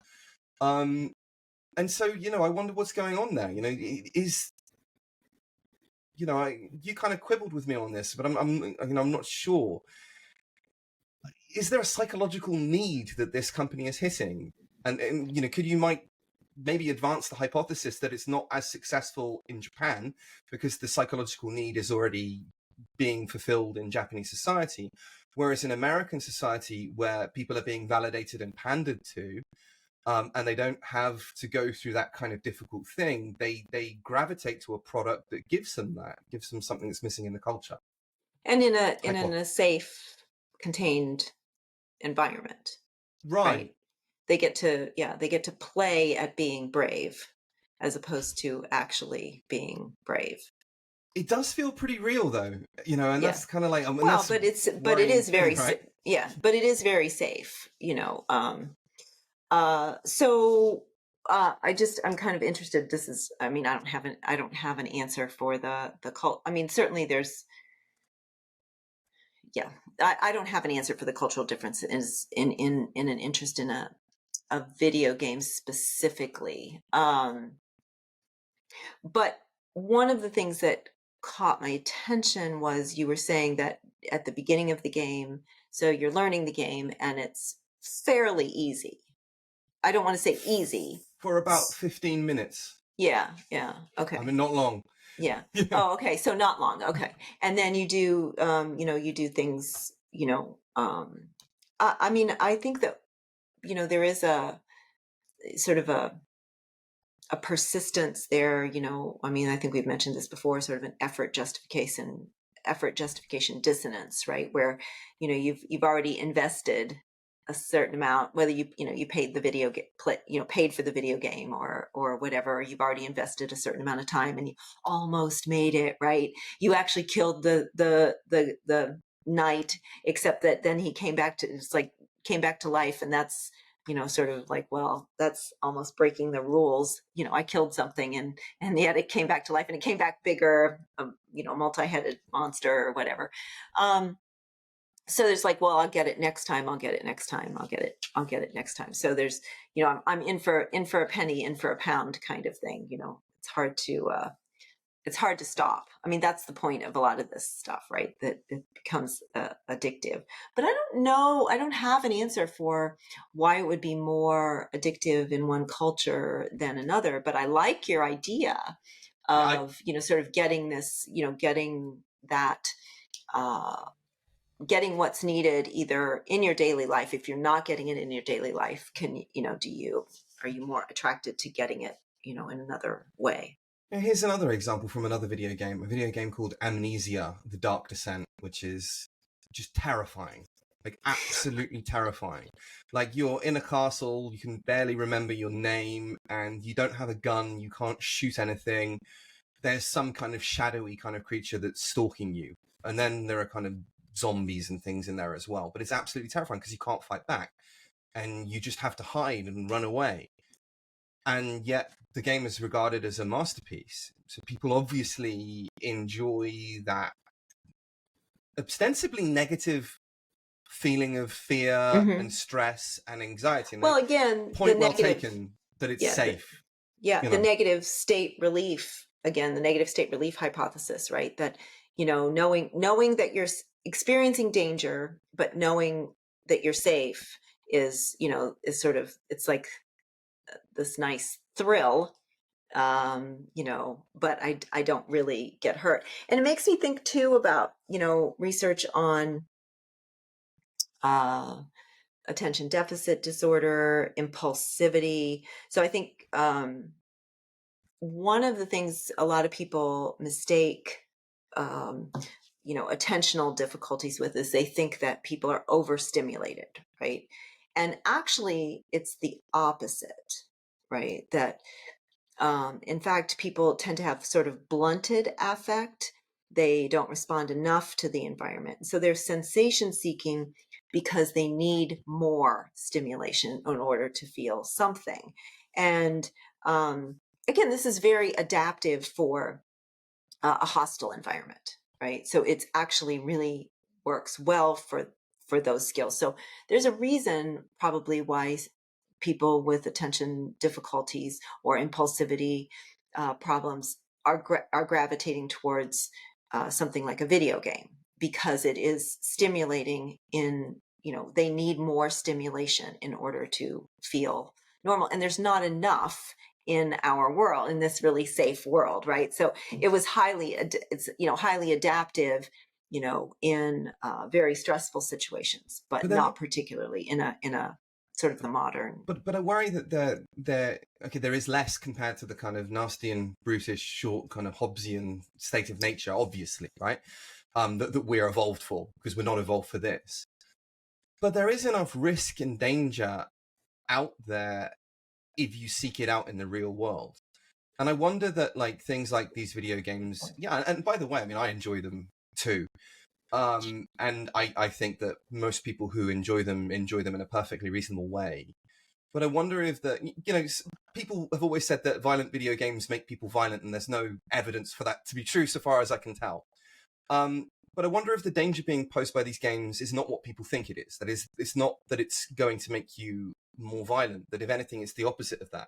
And so, I wonder what's going on there. You kind of quibbled with me on this, but I'm not sure. Is there a psychological need that this company is hitting? And could you maybe advance the hypothesis that it's not as successful in Japan because the psychological need is already being fulfilled in Japanese society, whereas in American society, where people are being validated and pandered to, and they don't have to go through that kind of difficult thing, they gravitate to a product that gives them something that's missing in the culture, and in a safe, contained environment, right? They get to play at being brave as opposed to actually being brave. It does feel pretty real, though, and that's kind of like, but it is very, right? But it is very safe, so I'm kind of interested. I don't have an answer for the cult. I mean, certainly there's, I don't have an answer for the cultural differences in an interest in a video game specifically. But one of the things that caught my attention was you were saying that at the beginning of the game, so you're learning the game and it's fairly easy. I don't want to say easy. For about 15 minutes. Yeah. Okay. I mean, not long. Yeah. Oh, okay. So not long. Okay. And then you do, you do things, I think that, there is a sort of a persistence there, I think we've mentioned this before, sort of an effort justification dissonance, right? Where, you've already invested a certain amount, whether you paid the paid for the video game or whatever, you've already invested a certain amount of time and you almost made it, right? You actually killed the knight, except that then he came back to life, and that's, sort of like, well, that's almost breaking the rules. I killed something and yet it came back to life, and it came back bigger, multi-headed monster or whatever. So there's like, well, I'll get it next time. I'll get it next time. I'll get it next time. So there's, I'm in for a penny, in for a pound kind of thing. It's hard to stop. I mean, that's the point of a lot of this stuff, right? That it becomes addictive. But I don't know. I don't have an answer for why it would be more addictive in one culture than another. But I like your idea of, sort of getting this, getting that, getting what's needed either in your daily life. If you're not getting it in your daily life, are you more attracted to getting it, in another way? Here's another example from another video game, a video game called Amnesia: The Dark Descent, which is just terrifying, like absolutely terrifying. Like, you're in a castle, you can barely remember your name, and you don't have a gun, you can't shoot anything. there's some kind of shadowy kind of creature that's stalking you. And then there are kind of zombies and things in there as well. But it's absolutely terrifying because you can't fight back. And you just have to hide and run away. And yet the game is regarded as a masterpiece. So people obviously enjoy that ostensibly negative feeling of fear and stress and anxiety. And well, again, point the well negative, taken that it's yeah, safe. the negative state relief, again, the negative state relief hypothesis, right? That, knowing that you're experiencing danger, but knowing that you're safe is, is sort of, it's like this nice thrill, but I don't really get hurt. And it makes me think too about, research on attention deficit disorder, impulsivity. So I think one of the things a lot of people mistake, attentional difficulties with is they think that people are overstimulated, right? And actually, it's the opposite, right? That in fact, people tend to have sort of blunted affect. They don't respond enough to the environment. So they're sensation seeking because they need more stimulation in order to feel something. And again, this is very adaptive for a hostile environment, right? So it's actually really works well for those skills. So there's a reason probably why people with attention difficulties or impulsivity problems are gravitating towards something like a video game, because it is stimulating in, they need more stimulation in order to feel normal. And there's not enough in our world, in this really safe world, right? So it was highly adaptive, in very stressful situations, but not particularly in a sort of the modern. But I worry that there is less compared to the kind of nasty and brutish, short kind of Hobbesian state of nature, obviously, right? That we're evolved for, because we're not evolved for this. But there is enough risk and danger out there if you seek it out in the real world. And I wonder that things like these video games, and by the way, I mean, I enjoy them too. And I think that most people who enjoy them in a perfectly reasonable way. But I wonder if people have always said that violent video games make people violent, and there's no evidence for that to be true so far as I can tell. But I wonder if the danger being posed by these games is not what people think it is. That is, it's not that it's going to make you more violent, that if anything, it's the opposite of that.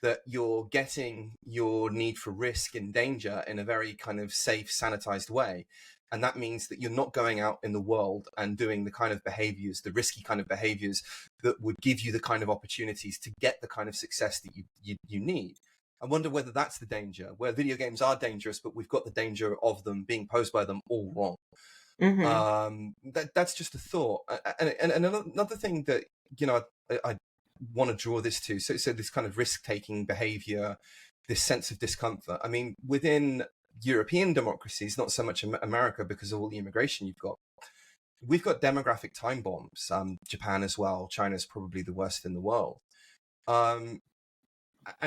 That you're getting your need for risk and danger in a very kind of safe, sanitized way. And that means that you're not going out in the world and doing the kind of behaviors, the risky kind of behaviors that would give you the kind of opportunities to get the kind of success that you need. I wonder whether that's the danger, where video games are dangerous, but we've got the danger of them being posed by them all wrong. That's just a thought. And another thing that, I want to draw this to, so this kind of risk-taking behavior, this sense of discomfort. I mean, within European democracies, not so much America because of all the immigration you've got, we've got demographic time bombs. Japan as well. China's probably the worst in the world. And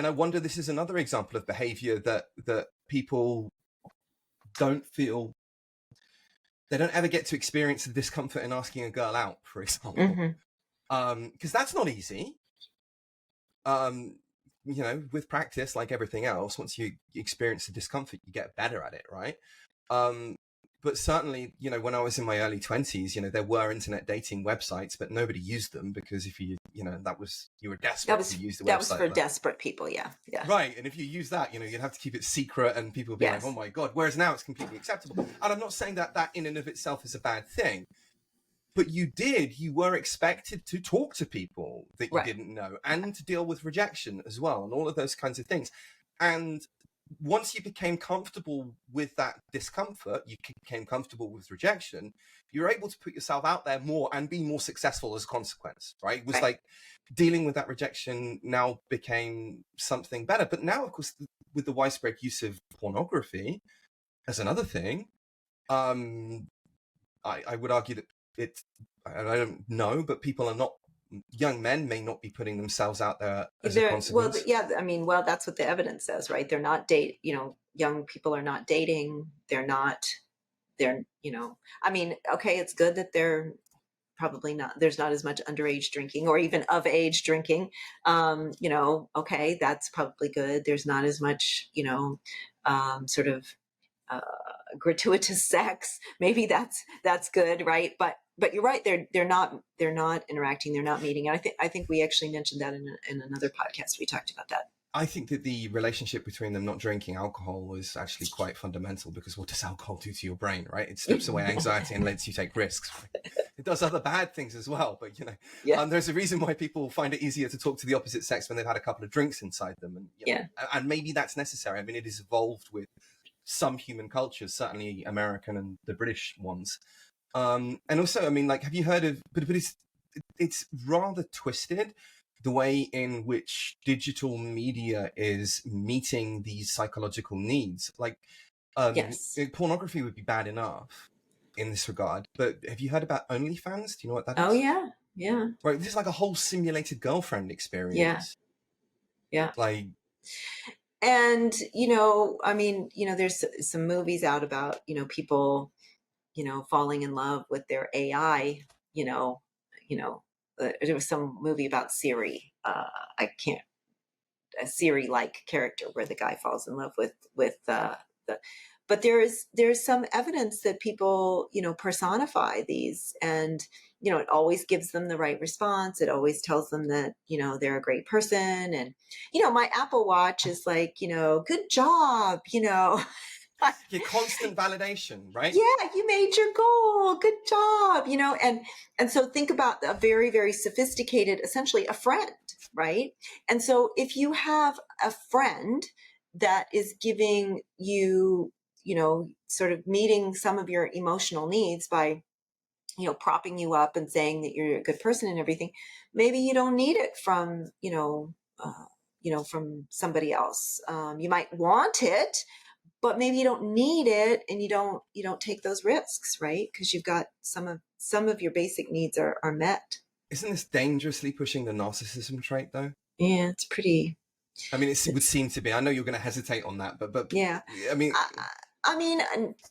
I wonder, this is another example of behavior that people don't feel, they don't ever get to experience the discomfort in asking a girl out, for example. Because that's not easy. With practice, like everything else, once you experience the discomfort, you get better at it, right? But certainly, when I was in my early 20s, there were internet dating websites, but nobody used them because if you were desperate to use the website. That was for desperate people, yeah. Right, and if you use that, you'd have to keep it secret, and people would be like, "Oh my God!" Whereas now it's completely acceptable. And I'm not saying that in and of itself is a bad thing. But you were expected to talk to people that you didn't know and to deal with rejection as well and all of those kinds of things. And once you became comfortable with that discomfort, you became comfortable with rejection, you're able to put yourself out there more and be more successful as a consequence, right? It was like dealing with that rejection now became something better. But now, of course, with the widespread use of pornography as another thing, I would argue that I don't know, but people are not, young men may not be putting themselves out there as a consequence. Well, that's what the evidence says, right? They're not young people are not dating. They're, I mean, okay, it's good that they're probably not, there's not as much underage drinking or even of age drinking. Okay, that's probably good. There's not as much, sort of uh, gratuitous sex. Maybe that's good, right? But you're right. They're not interacting. They're not meeting. And I think we actually mentioned that in another podcast. We talked about that. I think that the relationship between them not drinking alcohol is actually quite fundamental, because what does alcohol do to your brain, right? It strips away anxiety and lets you take risks. It does other bad things as well, but Yeah. there's a reason why people find it easier to talk to the opposite sex when they've had a couple of drinks inside them, and Yeah. and maybe that's necessary. I mean, it is evolved with some human cultures, certainly American and the British ones. And also, I mean, like, have you heard of? But it's rather twisted, the way in which digital media is meeting these psychological needs. Like, Yes. pornography would be bad enough in this regard, but have you heard about OnlyFans? Do you know what that Oh is? yeah. Yeah. Right, this is like a whole simulated girlfriend experience. Yeah. Like, And I mean, there's some movies out about people falling in love with their AI. You know, there was some movie about Siri. I can't A Siri like character where the guy falls in love with the. But there's some evidence that people personify these, and it always gives them the right response. It always tells them that they're a great person, and my Apple Watch is like good job. your constant validation, right? Yeah, you made your goal. Good job. And so think about a very, very sophisticated, essentially a friend, right? And so if you have a friend that is giving you, sort of meeting some of your emotional needs by, propping you up and saying that you're a good person and everything, maybe you don't need it from, from somebody else. You might want it, but maybe you don't need it, and you don't take those risks, right? Because you've got some of your basic needs are met. Isn't this dangerously pushing the narcissism trait, though? Yeah, it's pretty. I mean, it would seem to be. I know you're going to hesitate on that, but Yeah, I mean,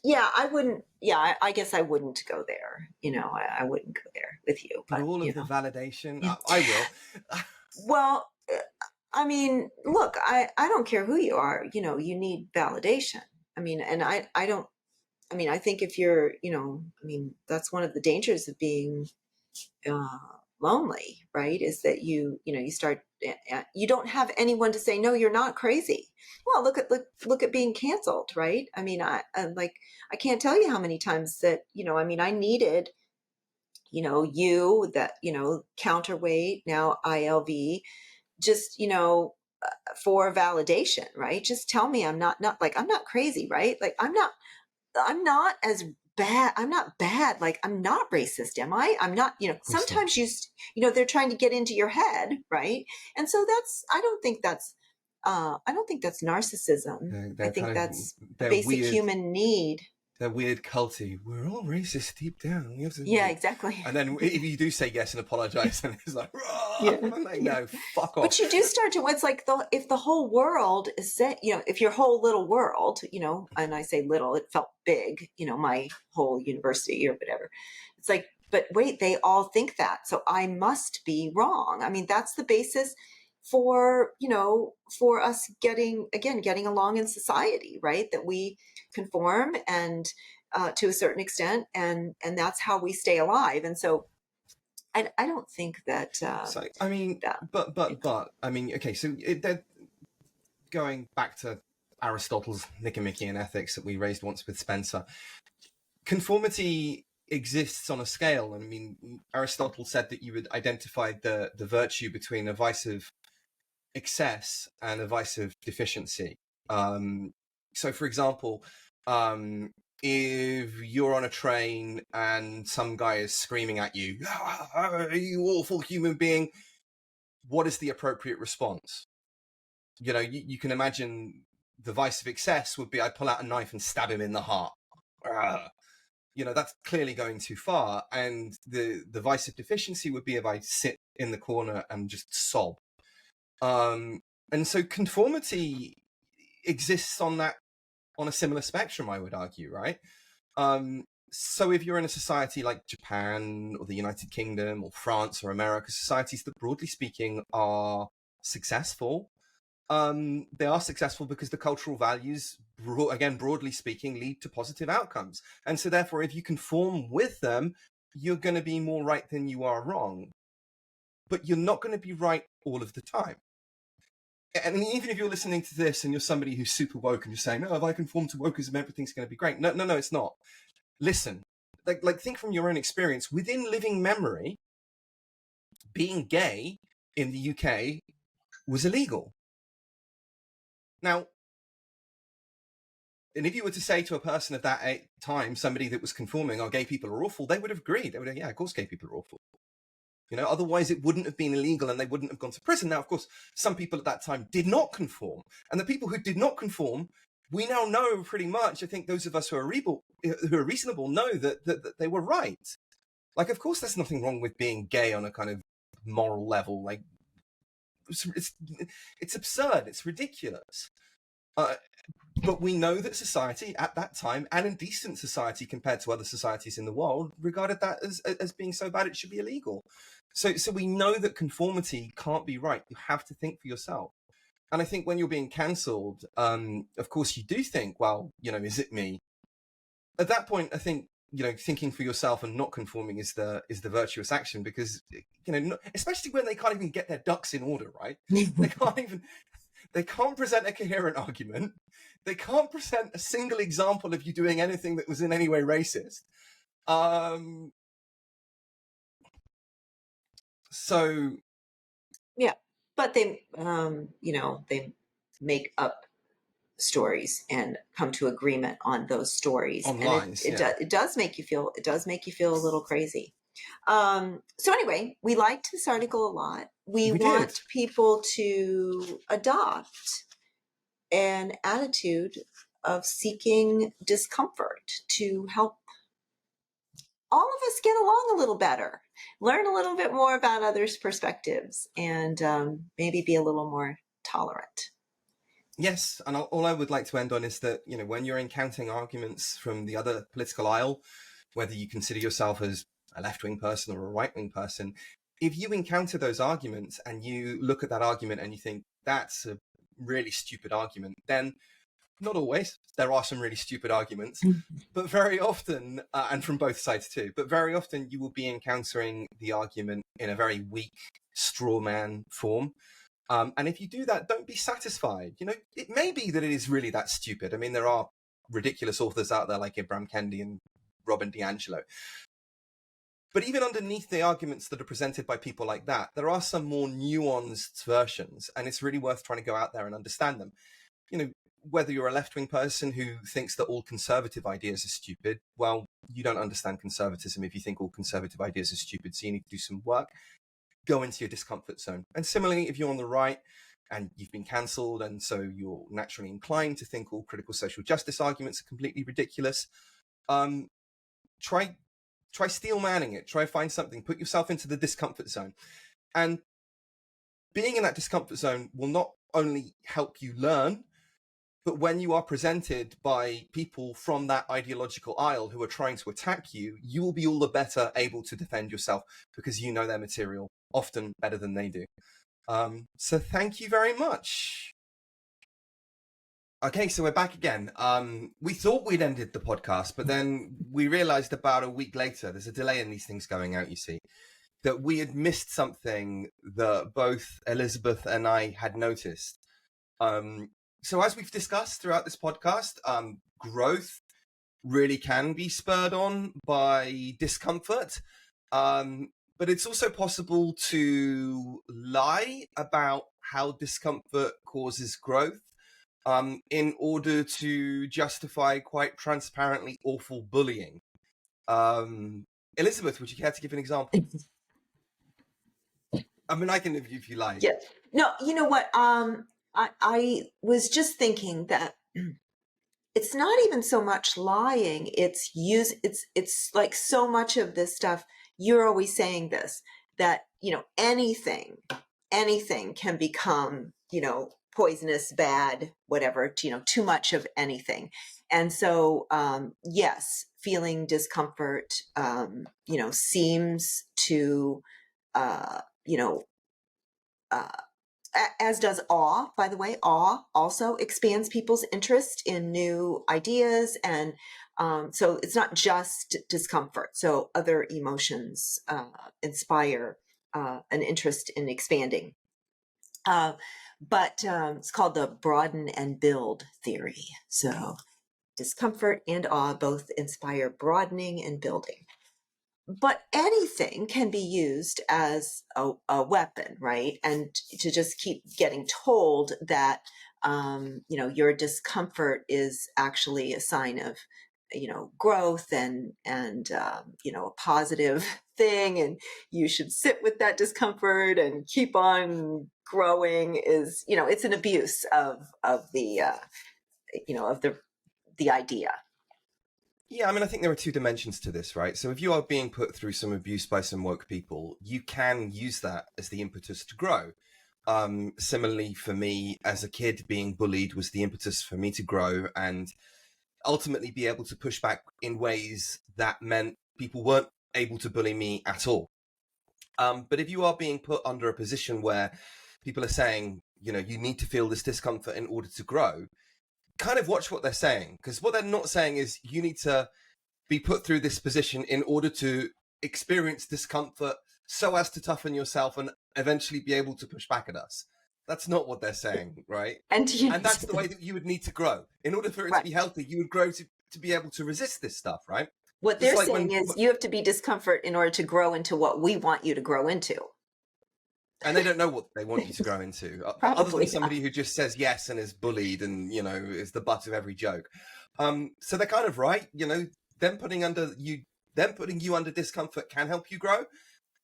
yeah, I wouldn't. Yeah, I guess I wouldn't go there. I wouldn't go there with you. but But all of the validation, Yeah. I will. Well, I mean, look, I don't care who you are. You need validation. I mean, and I don't. I mean, I think if you're, I mean, that's one of the dangers of being uh, lonely, right? Is that you start, you don't have anyone to say, no, you're not crazy. Well, look at being canceled, right? I mean, I can't tell you how many times that, I mean, I needed, you that, counterweight, now ILV, just, for validation, right? Just tell me I'm not like, I'm not crazy, right? Like, I'm not as bad. I'm not bad. Like, I'm not racist, am I? I'm not, sometimes they're trying to get into your head. Right. And so I don't think that's narcissism. I think that's a they're basic weird. human need. They're weird, culty. We're all racist deep down. You have to, Yeah, exactly. And then if you do say yes and apologize, then it's like, Yeah. I'm like, no, fuck off. But you do start to, it's like if the whole world is set, if your whole little world, and I say little, it felt big, my whole university or whatever. It's like, but wait, they all think that. So I must be wrong. I mean, that's the basis for, for us getting along in society, right? That we conform and to a certain extent, and that's how we stay alive. And so I don't think that. So I mean, but I mean, okay. So they're going back to Aristotle's Nicomachean Ethics that we raised once with Spencer. Conformity exists on a scale. I mean, Aristotle said that you would identify the virtue between a vice of excess and a vice of deficiency. So, for example, if you're on a train and some guy is screaming at you, you awful human being, what is the appropriate response? You can imagine the vice of excess would be, I pull out a knife and stab him in the heart. That's clearly going too far. And the vice of deficiency would be if I sit in the corner and just sob. And so conformity exists on that on a similar spectrum, I would argue, right? So if you're in a society like Japan or the United Kingdom or France or America, societies that broadly speaking are successful, they are successful because the cultural values, again, broadly speaking, lead to positive outcomes. And so therefore, if you conform with them, you're going to be more right than you are wrong. But you're not going to be right all of the time. And even if you're listening to this and you're somebody who's super woke and you're saying, no, if I conform to wokeism, everything's going to be great. No, it's not. Listen, like think from your own experience. Within living memory, being gay in the UK was illegal. Now, and if you were to say to a person of that time, somebody that was conforming, oh, gay people are awful, they would have agreed. They would have, yeah, of course gay people are awful. You know, otherwise it wouldn't have been illegal and they wouldn't have gone to prison. Now, of course, some people at that time did not conform. And the people who did not conform, we now know pretty much, I think those of us who are reasonable know that they were right. Like, of course, there's nothing wrong with being gay on a kind of moral level. Like, it's absurd. It's ridiculous. But we know that society at that time, and in decent society compared to other societies in the world, regarded that as being so bad it should be illegal. So we know that conformity can't be right. You have to think for yourself. And I think when you're being cancelled, of course you do think, well, you know, is it me? At that point, I think, you know, thinking for yourself and not conforming is the virtuous action, because, you know, especially when they can't even get their ducks in order, right? They can't present a coherent argument. They can't present a single example of you doing anything that was in any way racist. So yeah, but they, you know, they make up stories and come to agreement on those stories, on and lies, it does make you feel a little crazy. So anyway, we liked this article a lot. We want people to adopt an attitude of seeking discomfort to help all of us get along a little better, learn a little bit more about others' perspectives, and maybe be a little more tolerant. Yes, and all I would like to end on is that, you know, when you're encountering arguments from the other political aisle, whether you consider yourself as a left-wing person or a right-wing person, if you encounter those arguments and you look at that argument and you think that's a really stupid argument, then not always, there are some really stupid arguments, but very often, and from both sides too, but very often you will be encountering the argument in a very weak straw man form. And if you do that, don't be satisfied. You know, it may be that it is really that stupid. I mean, there are ridiculous authors out there like Ibram Kendi and Robin DiAngelo. But even underneath the arguments that are presented by people like that, there are some more nuanced versions, and it's really worth trying to go out there and understand them. You know, whether you're a left-wing person who thinks that all conservative ideas are stupid, well, you don't understand conservatism if you think all conservative ideas are stupid, so you need to do some work. Go into your discomfort zone. And similarly, if you're on the right and you've been cancelled, and so you're naturally inclined to think all critical social justice arguments are completely ridiculous, try steel manning it. Try find something. Put yourself into the discomfort zone. And being in that discomfort zone will not only help you learn, but when you are presented by people from that ideological aisle who are trying to attack you, you will be all the better able to defend yourself because you know their material often better than they do. So thank you very much. Okay, so we're back again. We thought we'd ended the podcast, but then we realized about a week later, there's a delay in these things going out, you see, that we had missed something that both Elizabeth and I had noticed. So as we've discussed throughout this podcast, growth really can be spurred on by discomfort. But it's also possible to lie about how discomfort causes growth in order to justify quite transparently awful bullying. Elizabeth, would you care to give an example? I mean, I can if you like. Yeah. No, you know what? I was just thinking that it's not even so much lying. It's like so much of this stuff. You're always saying this, that, you know, anything can become, you know, poisonous, bad, whatever, too much of anything. And so, yes, feeling discomfort, seems to, uh, you know, uh, as does awe, by the way. Awe also expands people's interest in new ideas. And so it's not just discomfort. So other emotions inspire an interest in expanding. Uh, but it's called the broaden and build theory. So discomfort and awe both inspire broadening and building. But anything can be used as a weapon, right? And to just keep getting told that, your discomfort is actually a sign of, growth and a positive thing, and you should sit with that discomfort and keep on growing is, it's an abuse of the idea. Yeah, I mean, I think there are two dimensions to this, right? So if you are being put through some abuse by some woke people, you can use that as the impetus to grow. Similarly, for me, as a kid, being bullied was the impetus for me to grow and ultimately be able to push back in ways that meant people weren't able to bully me at all. But if you are being put under a position where people are saying, you need to feel this discomfort in order to grow, kind of watch what they're saying, because what they're not saying is you need to be put through this position in order to experience discomfort so as to toughen yourself and eventually be able to push back at us. That's not what they're saying, right? And That's the way that you would need to grow. In order for it right. to be healthy, you would grow to be able to resist this stuff, right? What Just they're like saying is you have to be discomfort in order to grow into what we want you to grow into. and they don't know what they want you to grow into, other than somebody who just says yes and is bullied and, is the butt of every joke. So they're kind of right, them putting you under discomfort can help you grow,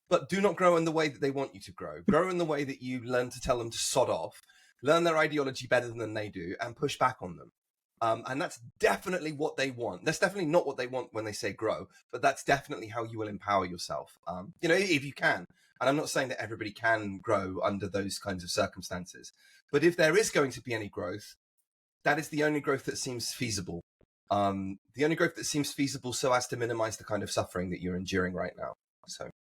but do not grow in the way that they want you to grow. Grow in the way that you learn to tell them to sod off, learn their ideology better than they do, and push back on them. And that's definitely what they want. That's definitely not what they want when they say grow, but that's definitely how you will empower yourself, if you can. And I'm not saying that everybody can grow under those kinds of circumstances, but if there is going to be any growth, that is the only growth that seems feasible. The only growth that seems feasible so as to minimize the kind of suffering that you're enduring right now. So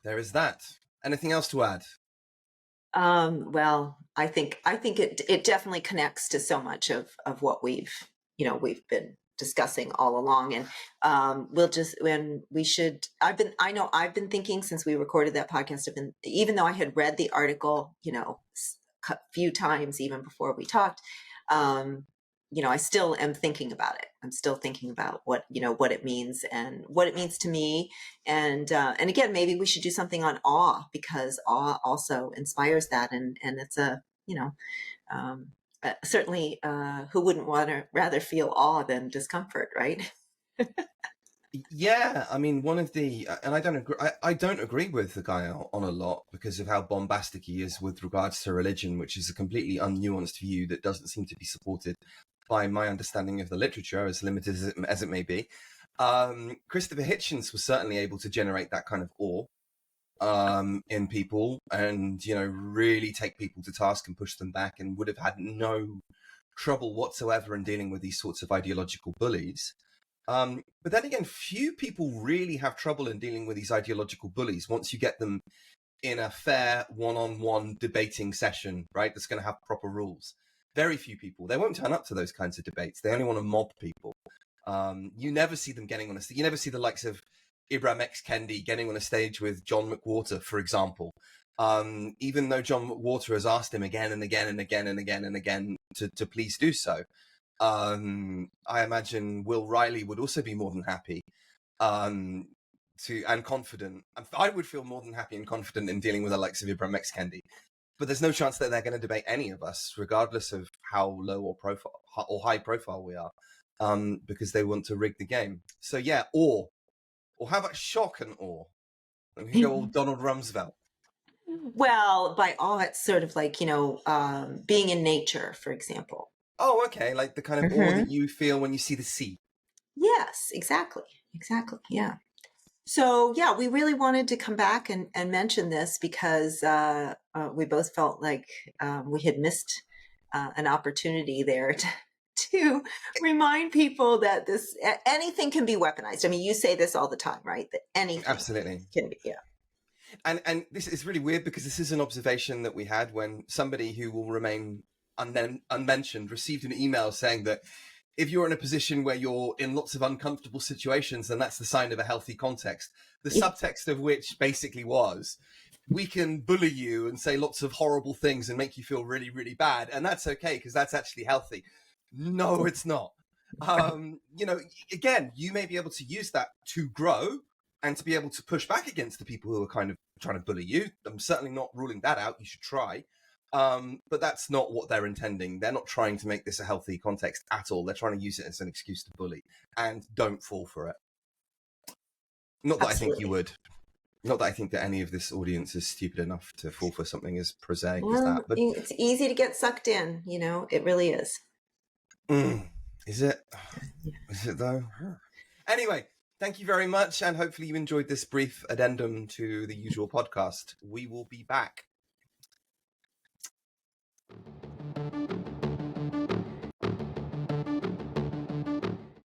there is that. Anything else to add? Well, I think it definitely connects to so much of what we've been discussing all along. And I know I've been thinking since we recorded that podcast, even though I had read the article, a few times even before we talked, I still am thinking about it. I'm still thinking about what it means and what it means to me. And again, maybe we should do something on awe, because awe also inspires that. And it's certainly who wouldn't want to rather feel awe than discomfort, right? Yeah, I mean, one of the, and I don't agree. I don't agree with the guy on a lot because of how bombastic he is with regards to religion, which is a completely unnuanced view that doesn't seem to be supported by my understanding of the literature, as limited as it may be. Christopher Hitchens was certainly able to generate that kind of awe in people, and really take people to task and push them back, and would have had no trouble whatsoever in dealing with these sorts of ideological bullies. But then again, few people really have trouble in dealing with these ideological bullies once you get them in a fair one-on-one debating session, right? That's going to have proper rules. Very few people. They won't turn up to those kinds of debates. They only want to mob people. You never see them getting on a stage. You never see the likes of Ibram X. Kendi getting on a stage with John McWhorter, for example. Even though John McWhorter has asked him again and again and again and again and again to please do so. I imagine Will Riley would also be more than happy and confident. I would feel more than happy and confident in dealing with the likes of Ibram X. Kendi. But there's no chance that they're going to debate any of us, regardless of how low or high profile we are, because they want to rig the game. So yeah, awe. Or how about shock and awe? And we go all Donald Rumsfeld. Well, by awe, it's sort of like, being in nature, for example. Oh, okay. Like the kind of awe that you feel when you see the sea. Yes, exactly. Yeah. So yeah, we really wanted to come back and mention this because we both felt like we had missed an opportunity there to remind people that anything can be weaponized. I mean, you say this all the time, right? That anything Absolutely. can be. Yeah. And this is really weird because this is an observation that we had when somebody who will remain unmentioned received an email saying that if you're in a position where you're in lots of uncomfortable situations, then that's the sign of a healthy context. The subtext of which basically was, we can bully you and say lots of horrible things and make you feel really, really bad. And that's okay because that's actually healthy. No, it's not. You know, again, you may be able to use that to grow and to be able to push back against the people who are kind of trying to bully you. I'm certainly not ruling that out. You should try. But that's not what they're intending. They're not trying to make this a healthy context at all. They're trying to use it as an excuse to bully, and don't fall for it. Not that Absolutely. I think you would. Not that I think that any of this audience is stupid enough to fall for something as prosaic as that. But it's easy to get sucked in, you know, it really is. Is it? Is it though? Anyway, thank you very much, and hopefully you enjoyed this brief addendum to the usual podcast. We will be back.